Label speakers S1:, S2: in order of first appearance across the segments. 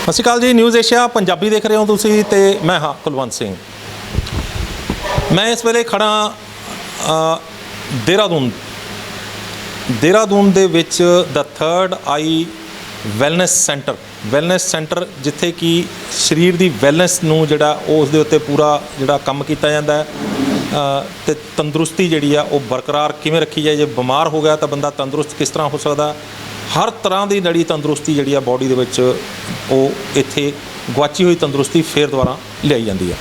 S1: ਸਤਿ ਸ਼੍ਰੀ ਅਕਾਲ ਜੀ। News Asia Punjabi ਦੇਖ ਰਹੇ ਹੋ ਤੁਸੀਂ ਤੇ ਮੈਂ ਹਾਂ ਕੁਲਵੰਤ ਸਿੰਘ। ਮੈਂ ਇਸ ਵੇਲੇ ਖੜਾ ਦੇਹਰਾਦੂਨ ਦੇ ਵਿੱਚ ਦ ਥਰਡ ਆਈ ਵੈਲਨੈਸ ਸੈਂਟਰ ਜਿੱਥੇ ਕਿ ਸਰੀਰ ਦੀ ਵੈਲਨੈਸ ਨੂੰ ਜਿਹੜਾ ਉਸ ਦੇ ਉੱਤੇ ਪੂਰਾ ਜਿਹੜਾ ਕੰਮ ਕੀਤਾ ਜਾਂਦਾ ਤੇ ਤੰਦਰੁਸਤੀ ਜਿਹੜੀ ਆ ਉਹ ਬਰਕਰਾਰ ਕਿਵੇਂ ਰੱਖੀ ਜਾਏ। ਜੇ ਬਿਮਾਰ ਹੋ ਗਿਆ ਤਾਂ ਬੰਦਾ ਤੰਦਰੁਸਤ ਕਿਸ ਤਰ੍ਹਾਂ ਹੋ ਸਕਦਾ, ਹਰ ਤਰ੍ਹਾਂ ਦੀ ਨੜੀ ਤੰਦਰੁਸਤੀ ਜਿਹੜੀ ਆ ਬਾਡੀ ਦੇ ਵਿੱਚ ਉਹ ਇੱਥੇ ਗੁਆਚੀ ਹੋਈ ਤੰਦਰੁਸਤੀ ਫਿਰ ਦੁਬਾਰਾ ਲਿਆਈ ਜਾਂਦੀ ਆ।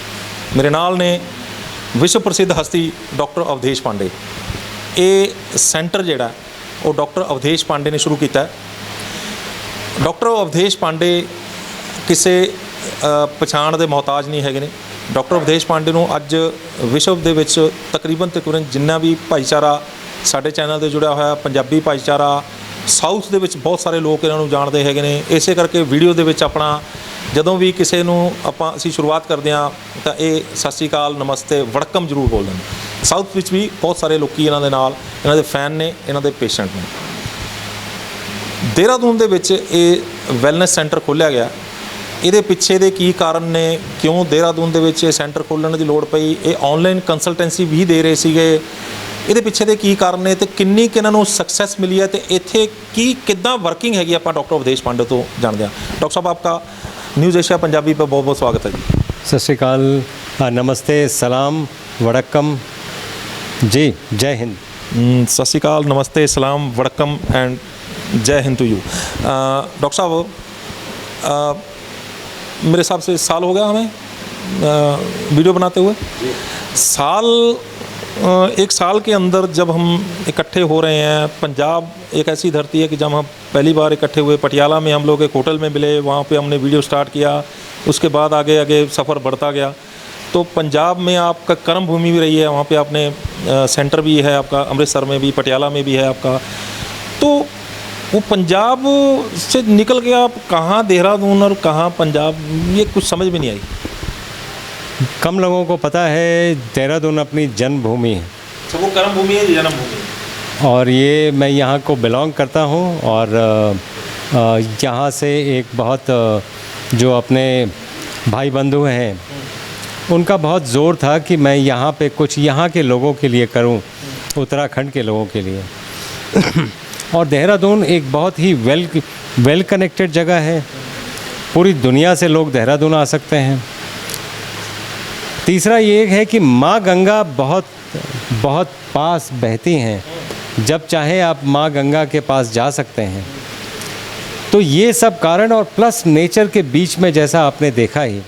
S1: ਮੇਰੇ ਨਾਲ ਨੇ ਵਿਸ਼ਵ ਪ੍ਰਸਿੱਧ ਹਸਤੀ ਡਾਕਟਰ ਅਵਧੇਸ਼ ਪਾਂਡੇ। ਇਹ ਸੈਂਟਰ ਜਿਹੜਾ ਉਹ ਡਾਕਟਰ ਅਵਧੇਸ਼ ਪਾਂਡੇ ਨੇ ਸ਼ੁਰੂ ਕੀਤਾ। ਡਾਕਟਰ ਅਵਧੇਸ਼ ਪਾਂਡੇ ਕਿਸੇ ਪਛਾਣ ਦੇ ਮੁਹਤਾਜ ਨਹੀਂ ਹੈਗੇ ਨੇ। ਡਾਕਟਰ ਅਵਧੇਸ਼ ਪਾਂਡੇ ਨੂੰ ਅੱਜ ਵਿਸ਼ਵ ਦੇ ਵਿੱਚ ਤਕਰੀਬਨ ਜਿੰਨਾ ਵੀ ਭਾਈਚਾਰਾ ਸਾਡੇ ਚੈਨਲ 'ਤੇ ਜੁੜਿਆ ਹੋਇਆ ਪੰਜਾਬੀ ਭਾਈਚਾਰਾ ਸਾਊਥ ਦੇ ਵਿੱਚ ਬਹੁਤ ਸਾਰੇ ਲੋਕ ਇਹਨਾਂ ਨੂੰ ਜਾਣਦੇ ਹੈਗੇ ਨੇ। ਇਸੇ ਕਰਕੇ ਵੀਡੀਓ ਦੇ ਵਿੱਚ ਆਪਣਾ ਜਦੋਂ ਵੀ ਕਿਸੇ ਨੂੰ ਅਸੀਂ ਸ਼ੁਰੂਆਤ ਕਰਦੇ ਹਾਂ ਤਾਂ ਇਹ ਸਤਿ ਸ਼੍ਰੀ ਅਕਾਲ, ਨਮਸਤੇ, ਵੜਕਮ ਜ਼ਰੂਰ ਬੋਲਦੇ ਨੇ। ਸਾਊਥ ਵਿੱਚ ਵੀ ਬਹੁਤ ਸਾਰੇ ਲੋਕ ਇਹਨਾਂ ਦੇ ਨਾਲ ਇਹਨਾਂ ਦੇ ਫੈਨ ਨੇ, ਇਹਨਾਂ ਦੇ ਪੇਸ਼ੈਂਟ ਨੇ। ਦੇਹਰਾਦੂਨ ਦੇ ਵਿੱਚ ਇਹ ਵੈਲਨੈਸ ਸੈਂਟਰ ਖੋਲ੍ਹਿਆ ਗਿਆ। ਇਹਦੇ ਪਿੱਛੇ ਦੇ ਕੀ ਕਾਰਨ ਨੇ, ਕਿਉਂ ਦੇਹਰਾਦੂਨ ਦੇ ਵਿੱਚ ਇਹ ਸੈਂਟਰ ਖੋਲ੍ਹਣ ਦੀ ਲੋੜ ਪਈ, ਇਹ ਆਨਲਾਈਨ ਕੰਸਲਟੈਂਸੀ ਵੀ ਦੇ ਰਹੇ ਸੀਗੇ, ਇਹਦੇ ਪਿੱਛੇ ਦੇ ਕੀ ਕਾਰਨ ਨੇ ਤੇ ਕਿੰਨੀ ਕਿ ਇਹਨਾਂ ਨੂੰ ਸਕਸੈਸ ਮਿਲੀ ਹੈ ਤੇ ਇੱਥੇ ਕਿੱਦਾਂ ਵਰਕਿੰਗ ਹੈਗੀ ਆਪਾਂ ਡਾਕਟਰ ਅਵधेश पांडे ਤੋਂ ਜਾਣਦੇ ਹਾਂ। डॉक्टर साहब आपका न्यूज़ एशिया पंजाबी पर बहुत बहुत स्वागत है जी।
S2: सत श्री अकाल, नमस्ते, सलाम, वड़क्कम जी, जय हिंद।
S1: सत श्री अकाल, नमस्ते, सलाम, वड़क्कम एंड जय हिंद टू यू। डॉक्टर साहब मेरे हिसाब से साल हो गया हमें वीडियो बनाते हुए। एक साल के अंदर जब हम इकट्ठे हो रहे हैं, पंजाब एक ऐसी धरती है कि जब हम पहली बार इकट्ठे हुए पटियाला में, हम लोग एक होटल में मिले, वहाँ पे हमने वीडियो स्टार्ट किया। उसके बाद आगे सफ़र बढ़ता गया। तो पंजाब में आपका कर्म भूमि भी रही है, वहाँ पे आपने सेंटर भी है आपका, अमृतसर में भी, पटियाला में भी है आपका। तो वो पंजाब से निकल के आप कहाँ देहरादून और कहाँ पंजाब, ये कुछ समझ में नहीं आई।
S2: कम लोगों को पता है देहरादून अपनी जन्मभूमि है।
S1: अच्छा, वो कर्म भूमि है, जन्मभूमि।
S2: और ये मैं यहाँ को बिलोंग करता हूँ और यहाँ से एक बहुत जो अपने भाई बंधु हैं उनका बहुत ज़ोर था कि मैं यहाँ पे कुछ यहाँ के लोगों के लिए करूँ, उत्तराखंड के लोगों के लिए। और देहरादून एक बहुत ही वेल कनेक्टेड जगह है। पूरी दुनिया से लोग देहरादून आ सकते हैं। तीसरा ये है कि माँ गंगा बहुत बहुत पास बहती हैं, जब चाहे आप माँ गंगा के पास जा सकते हैं। तो ये सब कारण और प्लस नेचर के बीच में जैसा आपने देखा ही।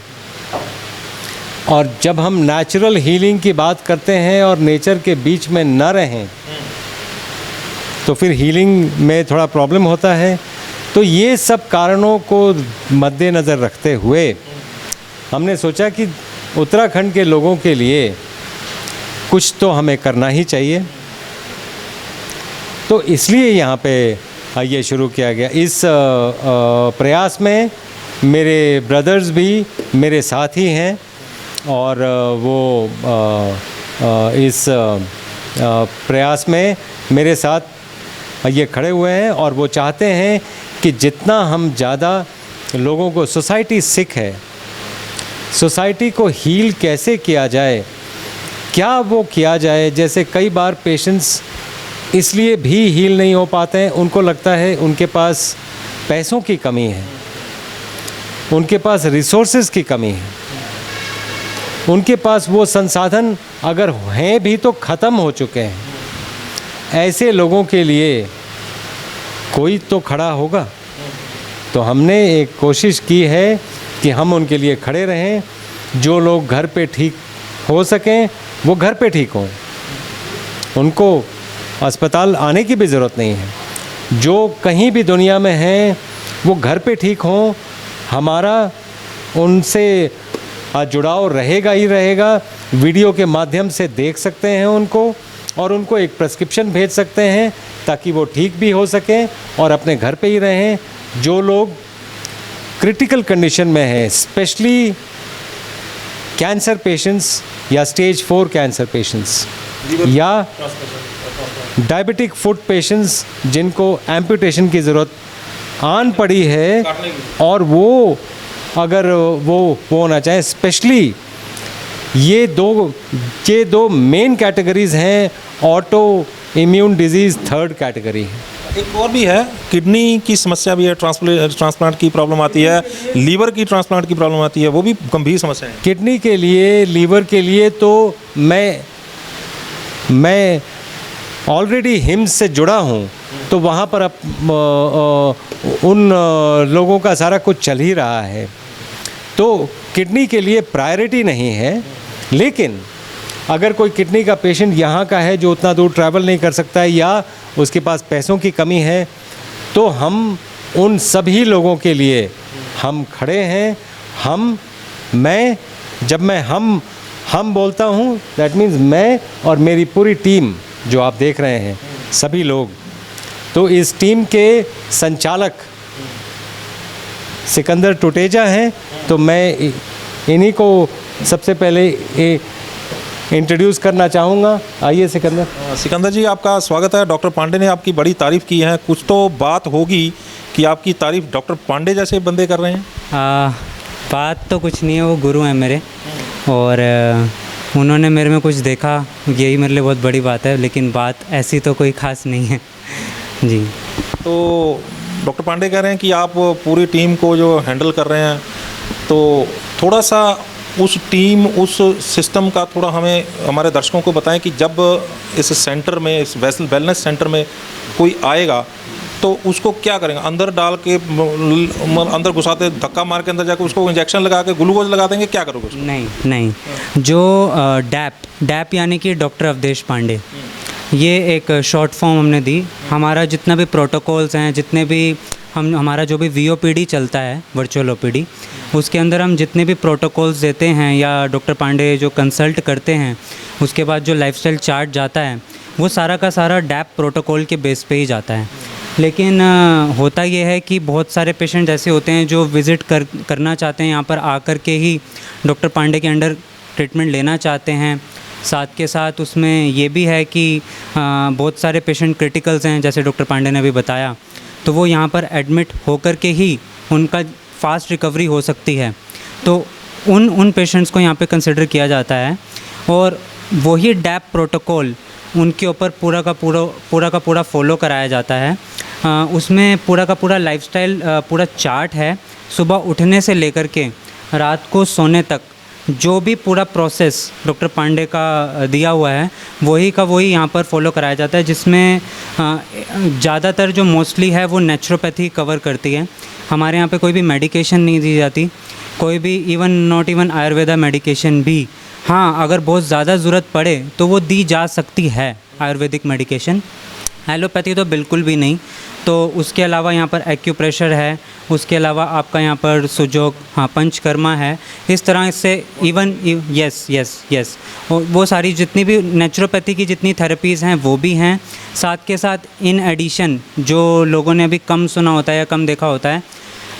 S2: और जब हम नेचुरल हीलिंग की बात करते हैं और नेचर के बीच में न रहें तो फिर हीलिंग में थोड़ा प्रॉब्लम होता है। तो ये सब कारणों को मद्देनज़र रखते हुए हमने सोचा कि उत्तराखंड के लोगों के लिए कुछ तो हमें करना ही चाहिए। तो इसलिए यहाँ पे ये शुरू किया गया। इस प्रयास में मेरे ब्रदर्स भी मेरे साथ ही हैं और वो इस प्रयास में मेरे साथ ये खड़े हुए हैं और वो चाहते हैं कि जितना हम ज़्यादा लोगों को, सोसाइटी सिक है, सोसाइटी को हील कैसे किया जाए, क्या वो किया जाए। जैसे कई बार पेशेंट्स इसलिए भी हील नहीं हो पाते हैं, उनको लगता है उनके पास पैसों की कमी है, उनके पास रिसोर्सेज की कमी है, उनके पास वो संसाधन अगर हैं भी तो ख़त्म हो चुके हैं। ऐसे लोगों के लिए कोई तो खड़ा होगा। तो हमने एक कोशिश की है कि हम उनके लिए खड़े रहें। जो लोग घर पे ठीक हो सकें वो घर पे ठीक हों, उनको अस्पताल आने की भी ज़रूरत नहीं है। जो कहीं भी दुनिया में हैं वो घर पे ठीक हों। हमारा उनसे जुड़ाव रहेगा ही रहेगा। वीडियो के माध्यम से देख सकते हैं उनको और उनको एक प्रेस्क्रिप्शन भेज सकते हैं ताकि वो ठीक भी हो सकें और अपने घर पे ही रहें। जो लोग क्रिटिकल कंडीशन में हैं, स्पेशली कैंसर पेशेंट्स या स्टेज 4 कैंसर पेशेंट्स या डायबिटिक फुट पेशेंट्स जिनको एम्पुटेशन की ज़रूरत आन पड़ी है और वो अगर वो होना चाहें, स्पेशली ये दो मेन कैटेगरीज हैं। Auto immune disease third category है।
S1: एक और भी है, किडनी की समस्या भी है, ट्रांसप्लांट की प्रॉब्लम आती है, लीवर की ट्रांसप्लांट की प्रॉब्लम आती है, वो भी गंभीर समस्या है।
S2: किडनी के लिए, लीवर के लिए तो मैं ऑलरेडी हिम्स से जुड़ा हूँ, तो वहाँ पर उन लोगों का सारा कुछ चल ही रहा है। तो किडनी के लिए प्रायोरिटी नहीं है, लेकिन अगर कोई किडनी का पेशेंट यहाँ का है जो उतना दूर ट्रैवल नहीं कर सकता है, या उसके पास पैसों की कमी है, तो हम उन सभी लोगों के लिए हम खड़े हैं। जब मैं हम बोलता हूँ, दैट मीन्स मैं और मेरी पूरी टीम जो आप देख रहे हैं, सभी लोग। तो इस टीम के संचालक सिकंदर टुटेजा हैं, तो मैं इन्हीं को सबसे पहले इंट्रोड्यूस करना चाहूँगा। आइए
S1: सिकंदर जी, आपका स्वागत है। डॉक्टर पांडे ने आपकी बड़ी तारीफ़ की है, कुछ तो बात होगी कि आपकी तारीफ़ डॉक्टर पांडे जैसे बंदे कर रहे हैं।
S3: बात तो कुछ नहीं है, वो गुरु हैं मेरे, और उन्होंने मेरे में कुछ देखा, यही मेरे लिए बहुत बड़ी बात है। लेकिन बात ऐसी तो कोई ख़ास नहीं है जी।
S1: तो डॉक्टर पांडे कह रहे हैं कि आप पूरी टीम को जो हैंडल कर रहे हैं, तो थोड़ा सा उस टीम, उस सिस्टम का थोड़ा हमें, हमारे दर्शकों को बताएं कि जब इस सेंटर में, इस वेलनेस सेंटर में कोई आएगा तो उसको क्या करेंगे? अंदर डाल के, अंदर घुसाते, धक्का मार के अंदर जाकर उसको इंजेक्शन लगा के ग्लूकोज लगा देंगे, क्या करोगे उसको?
S3: नहीं, जो डैप यानी कि डॉक्टर अवधेश पांडे, ये एक शॉर्ट फॉर्म हमने दी। हमारा जितना भी प्रोटोकॉल्स हैं, जितने भी हमारा जो भी VOPD चलता है, वर्चुअल OPD, उसके अंदर हम जितने भी प्रोटोकॉल्स देते हैं, या डॉक्टर पांडे जो कंसल्ट करते हैं, उसके बाद जो लाइफस्टाइल चार्ट जाता है, वो सारा का सारा डैप प्रोटोकॉल के बेस पे ही जाता है। लेकिन होता ये है कि बहुत सारे पेशेंट ऐसे होते हैं जो विज़िट करना चाहते हैं, यहाँ पर आकर के ही डॉक्टर पांडे के अंडर ट्रीटमेंट लेना चाहते हैं। साथ के साथ उसमें ये भी है कि बहुत सारे पेशेंट क्रिटिकल्स हैं, जैसे डॉक्टर पांडे ने अभी बताया, तो वो यहाँ पर एडमिट होकर के ही उनका फास्ट रिकवरी हो सकती है। तो उन पेशेंट्स को यहाँ पे कंसिडर किया जाता है, और वही डैप प्रोटोकॉल उनके ऊपर पूरा का पूरा फॉलो कराया जाता है। उसमें पूरा का पूरा लाइफस्टाइल पूरा चार्ट है, सुबह उठने से लेकर के रात को सोने तक जो भी पूरा प्रोसेस डॉक्टर पांडे का दिया हुआ है, वही का वही यहाँ पर फॉलो कराया जाता है, जिसमें ज़्यादातर जो मोस्टली है वो नेचुरोपैथी कवर करती है। हमारे यहाँ पे कोई भी मेडिकेशन नहीं दी जाती, कोई भी नॉट इवन आयुर्वेदा मेडिकेशन भी। हाँ, अगर बहुत ज़्यादा ज़रूरत पड़े तो वो दी जा सकती है आयुर्वेदिक मेडिकेशन, एलोपैथी तो बिल्कुल भी नहीं। तो उसके अलावा यहाँ पर एक्यूप्रेशर है, उसके अलावा आपका यहाँ पर सुजोग, हाँ, पंचकर्मा है। इस तरह से इवन यस वो सारी जितनी भी नेचुरोपैथी की जितनी थेरेपीज़ हैं वो भी हैं। साथ के साथ इन एडिशन जो लोगों ने अभी कम सुना होता है या कम देखा होता है,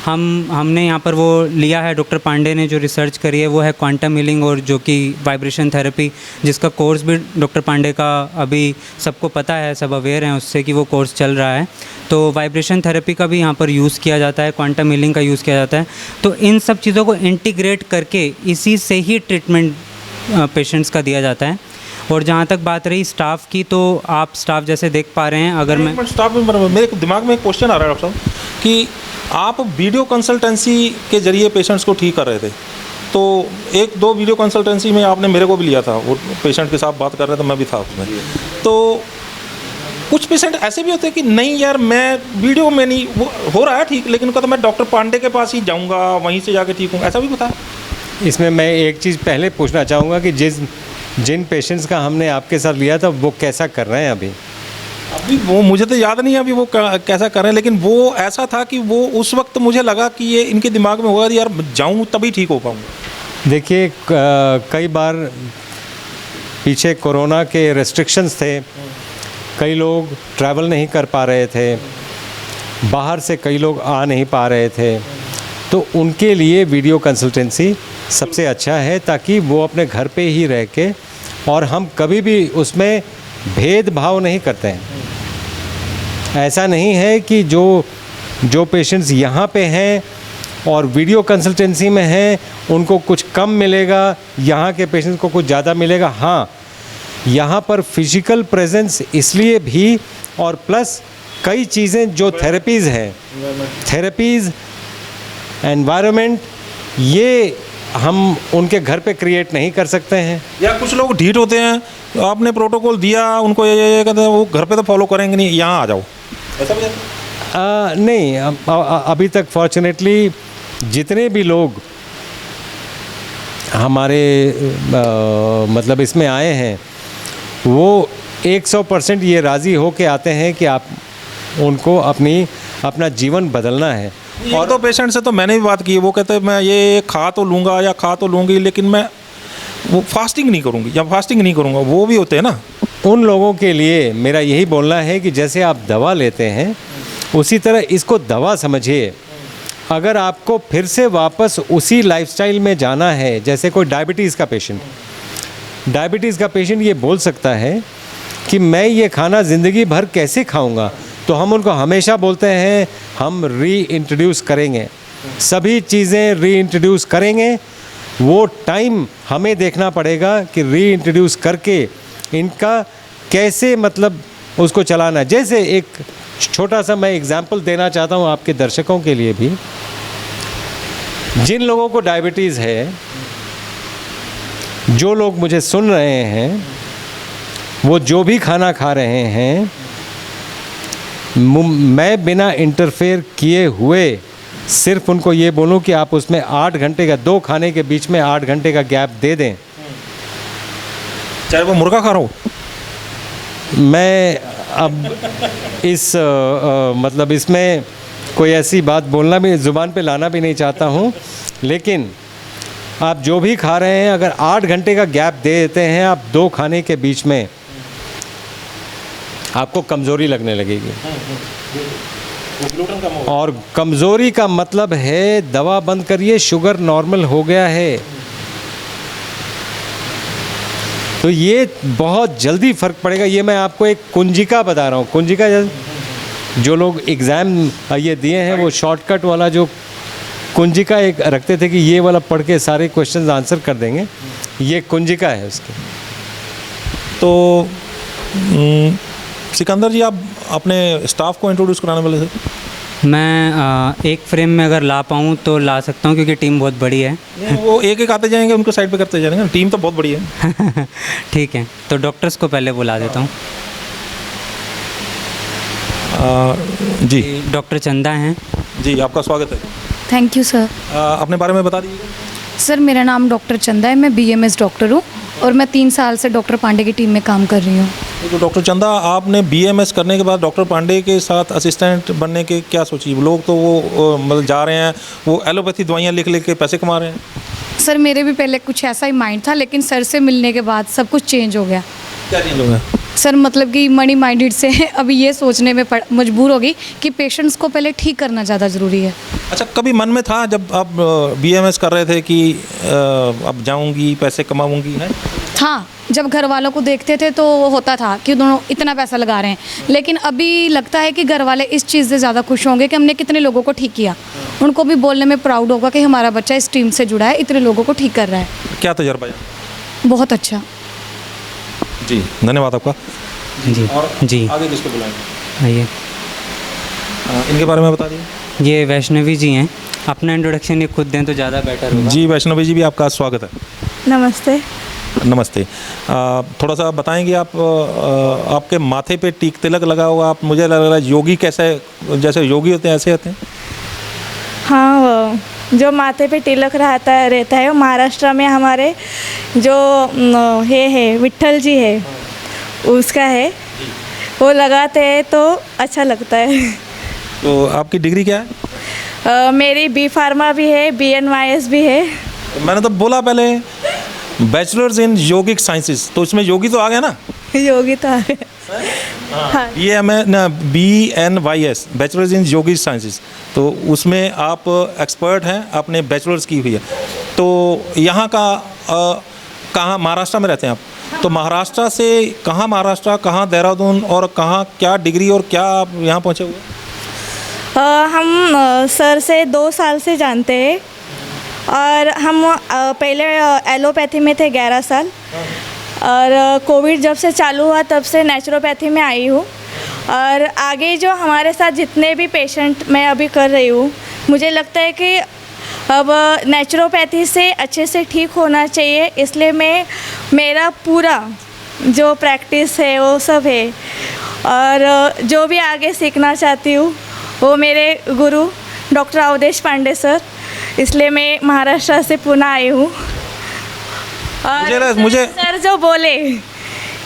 S3: हमने यहाँ पर वो लिया है, डॉक्टर पांडे ने जो रिसर्च करी है वो है क्वांटम हीलिंग, और जो कि वाइब्रेशन थेरेपी, जिसका कोर्स भी डॉक्टर पांडे का अभी सबको पता है, सब अवेयर हैं उससे कि वो कोर्स चल रहा है। तो वाइब्रेशन थेरेपी का भी यहाँ पर यूज़ किया जाता है, क्वांटम हीलिंग का यूज़ किया जाता है। तो इन सब चीज़ों को इंटीग्रेट करके इसी से ही ट्रीटमेंट पेशेंट्स का दिया जाता है। और जहाँ तक बात रही स्टाफ की, तो आप स्टाफ जैसे देख पा रहे हैं, अगर मैं
S1: स्टाफ में, मेरे दिमाग में एक क्वेश्चन आ रहा है डॉक्टर साहब कि आप वीडियो कंसल्टेंसी के ज़रिए पेशेंट्स को ठीक कर रहे थे, तो एक दो वीडियो कंसल्टेंसी में आपने मेरे को भी लिया था, वो पेशेंट के साथ बात कर रहे थे, मैं भी था उसमें। तो कुछ पेशेंट ऐसे भी होते हैं कि नहीं यार, मैं वीडियो में नहीं, वो हो रहा है ठीक, लेकिन उनका तो मैं डॉक्टर पांडे के पास ही जाऊँगा, वहीं से जाके ठीक हूँ, ऐसा भी होता है।
S2: इसमें मैं एक चीज़ पहले पूछना चाहूँगा कि जिन पेशेंट्स का हमने आपके साथ लिया था वो कैसा कर रहे हैं अभी
S1: वो मुझे तो याद नहीं है अभी वो कैसा कर रहे हैं, लेकिन वो ऐसा था कि वो उस वक्त मुझे लगा कि ये इनके दिमाग में होगा यार जाऊँ तभी ठीक हो पाऊँगा।
S2: देखिए, कई बार पीछे कोरोना के रेस्ट्रिक्शंस थे, कई लोग ट्रैवल नहीं कर पा रहे थे, बाहर से कई लोग आ नहीं पा रहे थे, तो उनके लिए वीडियो कंसल्टेंसी सबसे अच्छा है, ताकि वो अपने घर पे ही रह के, और हम कभी भी उसमें भेदभाव नहीं करते हैं। ऐसा नहीं है कि जो पेशेंट्स यहाँ पे हैं और वीडियो कंसल्टेंसी में हैं उनको कुछ कम मिलेगा, यहाँ के पेशेंट्स को कुछ ज़्यादा मिलेगा। हाँ, यहाँ पर फिजिकल प्रेजेंस इसलिए भी, और प्लस कई चीज़ें जो थेरेपीज़ हैं, थेरेपीज़, एनवायरनमेंट, ये हम उनके घर पे क्रिएट नहीं कर सकते हैं।
S1: या कुछ लोग ढीठ होते हैं, आपने प्रोटोकॉल दिया उनको, ये कहते हैं वो घर पे तो फॉलो करेंगे नहीं, यहाँ आ जाओ, ऐसा भी है?
S2: नहीं, अभी तक फॉर्चुनेटली जितने भी लोग हमारे मतलब इसमें आए हैं वो 100% ये राज़ी हो के आते हैं कि आप उनको अपना जीवन बदलना है।
S1: और तो पेशेंट से तो मैंने भी बात की, वो कहते हैं मैं ये खा तो लूँगा या खा तो लूँगी, लेकिन मैं वो फास्टिंग नहीं करूँगी या फास्टिंग नहीं करूँगा, वो भी होते हैं ना।
S2: उन लोगों के लिए मेरा यही बोलना है कि जैसे आप दवा लेते हैं उसी तरह इसको दवा समझिए। अगर आपको फिर से वापस उसी लाइफस्टाइल में जाना है, जैसे कोई डायबिटीज़ का पेशेंट ये बोल सकता है कि मैं ये खाना ज़िंदगी भर कैसे खाऊंगा, तो हम उनको हमेशा बोलते हैं हम रीइंट्रोड्यूस करेंगे, सभी चीज़ें रीइंट्रोड्यूस करेंगे। वो टाइम हमें देखना पड़ेगा कि रीइंट्रोड्यूस करके इनका कैसे मतलब उसको चलाना। जैसे एक छोटा सा मैं एग्जांपल देना चाहता हूँ आपके दर्शकों के लिए भी। जिन लोगों को डायबिटीज़ है, जो लोग मुझे सुन रहे हैं, वो जो भी खाना खा रहे हैं, मैं बिना इंटरफेयर किए हुए सिर्फ उनको ये बोलूँ कि आप उसमें 8 घंटे का, 2 खाने के बीच में 8 घंटे का गैप दे दें,
S1: चाहे वो मुर्गा खा रहा हो।
S2: मैं अब इस मतलब इसमें कोई ऐसी बात बोलना भी, ज़ुबान पे लाना भी नहीं चाहता हूँ, लेकिन आप जो भी खा रहे हैं अगर 8 घंटे का गैप दे देते हैं आप 2 खाने के बीच में, आपको कमज़ोरी लगने लगेगी। और कमज़ोरी का मतलब है दवा बंद करिए, शुगर नॉर्मल हो गया है। तो ये बहुत जल्दी फ़र्क पड़ेगा। ये मैं आपको एक कुंजिका बता रहा हूँ। कुंजिका जो लोग एग्ज़ाम ये दिए हैं वो शॉर्टकट वाला जो कुंजिका एक रखते थे कि ये वाला पढ़ के सारे क्वेश्चंस आंसर कर देंगे, ये कुंजिका है उसकी।
S1: तो सिकंदर जी, आप अपने स्टाफ को इंट्रोड्यूस कराने वाले थे।
S3: मैं एक फ्रेम में अगर ला पाऊँ तो ला सकता हूँ क्योंकि टीम बहुत बड़ी है।
S1: वो एक एक आते जाएंगे, उनको साइड पे करते जाएंगे, टीम तो बहुत बड़ी है।
S3: ठीक है, तो डॉक्टर्स को पहले बुला देता हूँ।
S1: जी,
S3: डॉक्टर चंदा हैं।
S1: जी आपका स्वागत है।
S4: Thank you sir.
S1: अपने बारे में बता दीजिए।
S4: सर मेरा नाम डॉक्टर चंदा है, मैं BMS डॉक्टर हूँ और मैं 3 साल से डॉक्टर पांडे की टीम में काम कर रही हूँ।
S1: तो डॉक्टर चंदा, आपने BMS करने के बाद डॉक्टर पांडे के साथ असिस्टेंट बनने के क्या सोची? लोग तो वो मतलब जा रहे हैं, वो एलोपैथी दवाइयाँ लिख के पैसे कमा रहे हैं।
S4: सर मेरे भी पहले कुछ ऐसा ही माइंड था, लेकिन सर से मिलने के बाद सब कुछ चेंज हो गया।
S1: क्या चेंज हो गया?
S4: सर मतलब कि मनी माइंडेड से अभी ये सोचने में मजबूर होगी कि पेशेंट्स को पहले ठीक करना ज़्यादा ज़रूरी है।
S1: अच्छा, कभी मन में था जब आप BMS कर रहे थे कि अब जाऊंगी पैसे कमाऊंगी? है
S4: हाँ, जब घर वालों को देखते थे तो वो होता था कि दोनों इतना पैसा लगा रहे हैं, लेकिन अभी लगता है कि घर वाले इस चीज़ से ज़्यादा खुश होंगे कि हमने कितने लोगों को ठीक किया। उनको भी बोलने में प्राउड होगा कि हमारा बच्चा इस टीम से जुड़ा है, इतने लोगों को ठीक कर रहा है।
S1: क्या तजर्बा है?
S4: बहुत अच्छा।
S1: जी, धन्यवाद आपका।
S3: जी
S1: और
S3: जी,
S1: आगे किसको बुलाएंगे?
S3: आइए।
S1: इनके बारे में बता दीजिए।
S3: ये वैष्णवी जी हैं, अपना इंट्रोडक्शन ये खुद दें तो ज़्यादा बेटर होगा।
S1: जी, वैष्णवी जी भी आपका स्वागत है।
S5: नमस्ते।
S1: नमस्ते। थोड़ा सा बताएंगे आप, आपके माथे पे टीक तिलक लगा हुआ, आप मुझे लग रहा है योगी कैसे, जैसे योगी होते हैं ऐसे होते हैं?
S5: हाँ, जो माथे पे तिलक रहता है वो महाराष्ट्र में हमारे जो है विट्ठल जी है उसका है, वो लगाते हैं तो अच्छा लगता है।
S1: तो आपकी डिग्री क्या है?
S5: मेरी B फार्मा भी है, BNYS भी है।
S1: मैंने तो बोला पहले बैचलर्स इन योगिक साइंसेस, तो इसमें योगी तो आ गया ना?
S5: योगी तो आ गए। हाँ।
S1: ये हमें ना BNYS, bachelors in yogic sciences, तो उसमें आप एक्सपर्ट हैं, आपने बैचलर्स की हुई है। तो यहाँ का कहाँ, महाराष्ट्र में रहते हैं आप? तो महाराष्ट्र से कहाँ, महाराष्ट्र कहाँ, देहरादून, और कहाँ क्या डिग्री और क्या आप यहाँ पहुँचे हुए?
S5: हम सर से 2 साल से जानते हैं और हम पहले एलोपैथी में थे 11 साल और कोविड जब से चालू हुआ तब से नेचुरोपैथी में आई हूँ। और आगे जो हमारे साथ जितने भी पेशेंट मैं अभी कर रही हूँ, मुझे लगता है कि अब नेचुरोपैथी से अच्छे से ठीक होना चाहिए, इसलिए मेरा पूरा जो प्रैक्टिस है वो सब है। और जो भी आगे सीखना चाहती हूँ वो मेरे गुरु डॉक्टर अवधेश पांडे सर, इसलिए मैं महाराष्ट्र से पुणे आई हूँ। और
S1: मुझे
S5: सर जो बोले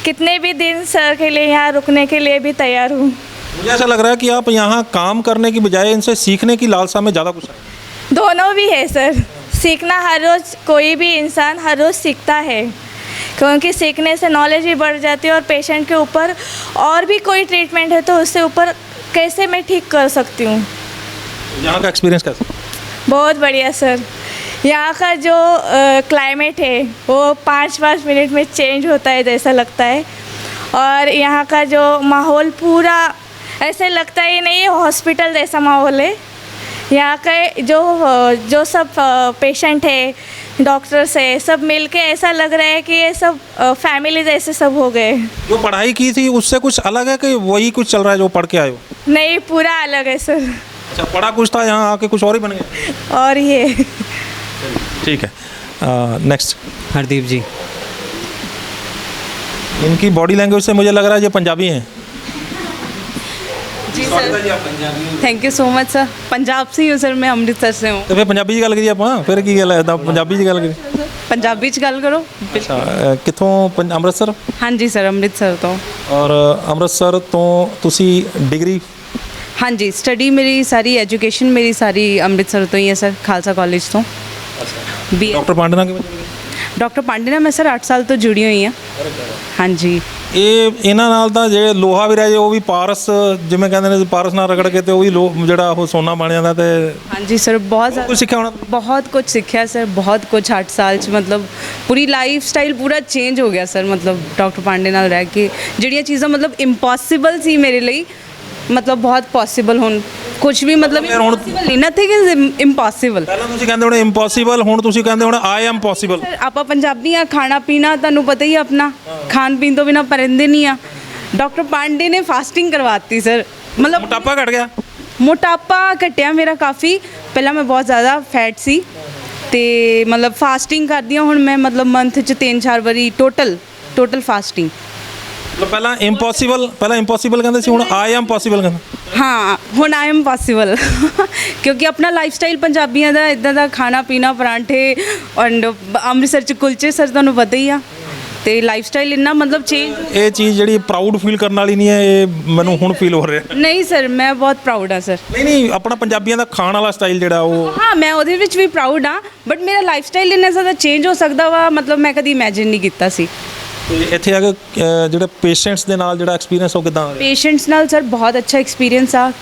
S5: कितने भी दिन सर के लिए यहाँ रुकने के लिए भी तैयार हूँ।
S1: मुझे ऐसा लग रहा है कि आप यहाँ काम करने की बजाय इनसे सीखने की लालसा में ज़्यादा कुछ है।
S5: दोनों भी है सर, सीखना हर रोज़, कोई भी इंसान हर रोज़ सीखता है, क्योंकि सीखने से नॉलेज भी बढ़ जाती है और पेशेंट के ऊपर और भी कोई ट्रीटमेंट है तो उससे ऊपर कैसे मैं ठीक कर सकती हूँ।
S1: यहाँ का एक्सपीरियंस कैसा?
S5: बहुत बढ़िया सर, यहाँ का जो क्लाइमेट है वो 5-5 मिनट में चेंज होता है जैसा लगता है। और यहाँ का जो माहौल पूरा ऐसे लगता ही नहीं है हॉस्पिटल जैसा माहौल है। यहाँ के जो सब पेशेंट है, डॉक्टर्स है, सब मिलके ऐसा लग रहा है कि ये सब फैमिली जैसे सब हो गए।
S1: जो पढ़ाई की थी उससे कुछ अलग है कि वही कुछ चल रहा है जो पढ़ के आए हो?
S5: नहीं, पूरा अलग है सर।
S1: अच्छा, पढ़ा कुछ था, यहाँ आके कुछ और ही बन गया।
S5: और ये
S1: ठीक है, नेक्स्ट।
S3: हरदीप जी।
S1: इनकी बॉडी लैंग्वेज से मुझे लग रहा है ये पंजाबी हैं।
S6: जी sir, thank you so much sir. Punjab से ही हूँ सर, मैं अमृतसर से हूँ।
S1: तो फिर पंजाबी 'ਚ ਗੱਲ ਕਰੀਏ ਆਪਾਂ, ਫਿਰ ਕੀ ਗੱਲ ਹੈ ਤਾਂ ਪੰਜਾਬੀ 'ਚ ਗੱਲ ਕਰੀਏ।
S6: पंजाबी च गल करो।
S1: ਅੱਛਾ, ਕਿੱਥੋਂ? ਅੰਮ੍ਰਿਤਸਰ।
S6: हाँ जी सर, अमृतसर तो।
S1: ਔਰ ਅੰਮ੍ਰਿਤਸਰ ਤੋਂ ਤੁਸੀਂ ਡਿਗਰੀ?
S6: हाँ जी, स्टडी मेरी सारी, एजुकेशन मेरी सारी अमृतसर तो ही है सर, खालसा कॉलेज तो। बी
S1: ਡਾਕਟਰ ਪਾਂਡੇ ਨਾਲ ਕਿਵੇਂ ਜੁੜੇ?
S6: डॉक्टर पांडे ना मैं सर 8 साल तो जुड़ी हुई हाँ। हाँ जी।
S1: ਇਹ ਇਹਨਾਂ ਨਾਲ ਤਾਂ ਜਿਹੜੇ ਲੋਹਾ ਵੀ ਰਹਿ ਜੇ ਉਹ ਵੀ ਪਾਰਸ, ਜਿਵੇਂ ਕਹਿੰਦੇ ਨੇ ਪਾਰਸ ਨਾਲ ਰਗੜ ਕੇ ਤੇ ਉਹ ਵੀ ਜਿਹੜਾ ਉਹ ਸੋਨਾ ਬਣ ਜਾਂਦਾ। ਤੇ
S6: हाँ जी सर, बहुत
S1: ਕੁਝ ਸਿੱਖਿਆ ਹੋਣਾ।
S6: बहुत कुछ सीखा सर, बहुत कुछ 8 साल च, मतलब पूरी लाइफ स्टाइल पूरा चेंज हो गया सर। मतलब डॉक्टर पांडे नाल रह के ਜਿਹੜੀਆਂ ਚੀਜ਼ਾਂ मतलब इम्पॉसिबल सी मेरे लिए, मतलब बहुत पॉसिबल होन कुछ भी, मतलब
S1: ਯਾਰ ਹੁਣ
S6: इम्पॉसिबल नथिंग इज इम्पॉसिबल।
S1: ਪਹਿਲਾਂ ਤੁਸੀਂ ਕਹਿੰਦੇ ਹੋਣੇ ਇੰਪੋਸੀਬਲ, ਹੁਣ ਤੁਸੀਂ ਕਹਿੰਦੇ ਹੋਣੇ ਆਈ ਐਮ ਪੋਸੀਬਲ।
S6: ਸਰ ਆਪਾਂ ਪੰਜਾਬੀ ਆ, ਖਾਣਾ ਪੀਣਾ ਤੁਹਾਨੂੰ ਪਤਾ ਹੀ ਆ ਆਪਣਾ, ਖਾਣ ਪੀਣ ਤੋਂ ਬਿਨਾ ਪਰਿੰਦੇ ਨਹੀਂ ਆ। ਡਾਕਟਰ ਪਾਂਡੇ ਨੇ ਫਾਸਟਿੰਗ ਕਰਵਾਤੀ ਸਰ, ਮਤਲਬ
S1: ਮੋਟਾਪਾ ਘਟ ਗਿਆ।
S6: ਮੋਟਾਪਾ ਘਟਿਆ ਮੇਰਾ ਕਾਫੀ। ਪਹਿਲਾਂ ਮੈਂ ਬਹੁਤ ਜ਼ਿਆਦਾ ਫੈਟ ਸੀ ਤੇ ਮਤਲਬ ਫਾਸਟਿੰਗ ਕਰਦੀ ਹਾਂ ਹੁਣ ਮੈਂ, ਮਤਲਬ ਮੰਥ 'ਚ 3-4 ਵਾਰੀ ਟੋਟਲ ਫਾਸਟਿੰਗ।
S1: ਮਤਲਬ ਪਹਿਲਾਂ ਇੰਪੋਸੀਬਲ ਕਹਿੰਦੇ ਸੀ, ਹੁਣ ਆਈ ਐਮ ਪੋਸੀਬਲ ਕਹਿੰਦੇ।
S6: ਹਾਂ, ਹੁਣ ਆਈ ਐਮ ਪੋਸੀਬਲ ਕਿਉਂਕਿ ਆਪਣਾ ਲਾਈਫ ਸਟਾਈਲ ਪੰਜਾਬੀਆਂ ਦਾ ਇਦਾਂ ਦਾ, ਖਾਣਾ ਪੀਣਾ, ਪਰਾਂਠੇ ਐਂਡ ਅੰਮ੍ਰਿਤਸਰ 'ਚ ਕੁਲਚੇ ਸਰ, ਤੁਹਾਨੂੰ ਪਤਾ ਹੀ ਆ। ਤੇ ਲਾਈਫ ਸਟਾਈਲ ਇੰਨਾ ਮਤਲਬ ਚੇਂਜ।
S1: ਇਹ ਚੀਜ਼ ਜਿਹੜੀ ਪ੍ਰਾਊਡ ਫੀਲ ਕਰਨ ਵਾਲੀ ਨਹੀਂ ਹੈ, ਇਹ ਮੈਨੂੰ ਹੁਣ ਫੀਲ ਹੋ ਰਿਹਾ।
S6: ਨਹੀਂ ਸਰ, ਮੈਂ ਬਹੁਤ ਪ੍ਰਾਊਡ ਆ ਸਰ।
S1: ਨਹੀਂ, ਆਪਣਾ ਪੰਜਾਬੀਆਂ ਦਾ ਖਾਣ ਵਾਲਾ ਸਟਾਈਲ ਜਿਹੜਾ ਉਹ,
S6: ਹਾਂ ਮੈਂ ਉਹਦੇ ਵਿੱਚ ਵੀ ਪ੍ਰਾਊਡ ਆ, ਬਟ ਮੇਰਾ ਲਾਈਫ ਸਟਾਈਲ ਇੰਨਾ ਜ਼ਿਆਦਾ ਚੇਂਜ ਹੋ ਸਕਦਾ ਵਾ, ਮਤਲਬ ਮੈਂ ਕਦੀ ਇਮੇਜਿਨ ਨਹੀਂ ਕੀਤਾ ਸੀ।
S1: ਤੇ ਇੱਥੇ ਆ ਕੇ ਜਿਹੜੇ ਪੇਸ਼ੈਂਟਸ ਦੇ ਨਾਲ ਜਿਹੜਾ ਐਕਸਪੀਰੀਅੰਸ ਉਹ ਕਿਦਾਂ?
S6: ਪੇਸ਼ੈਂਟਸ ਨਾਲ ਸਰ ਬਹੁਤ ਅੱਛਾ ਐਕਸਪੀਰੀਅੰਸ ਆ।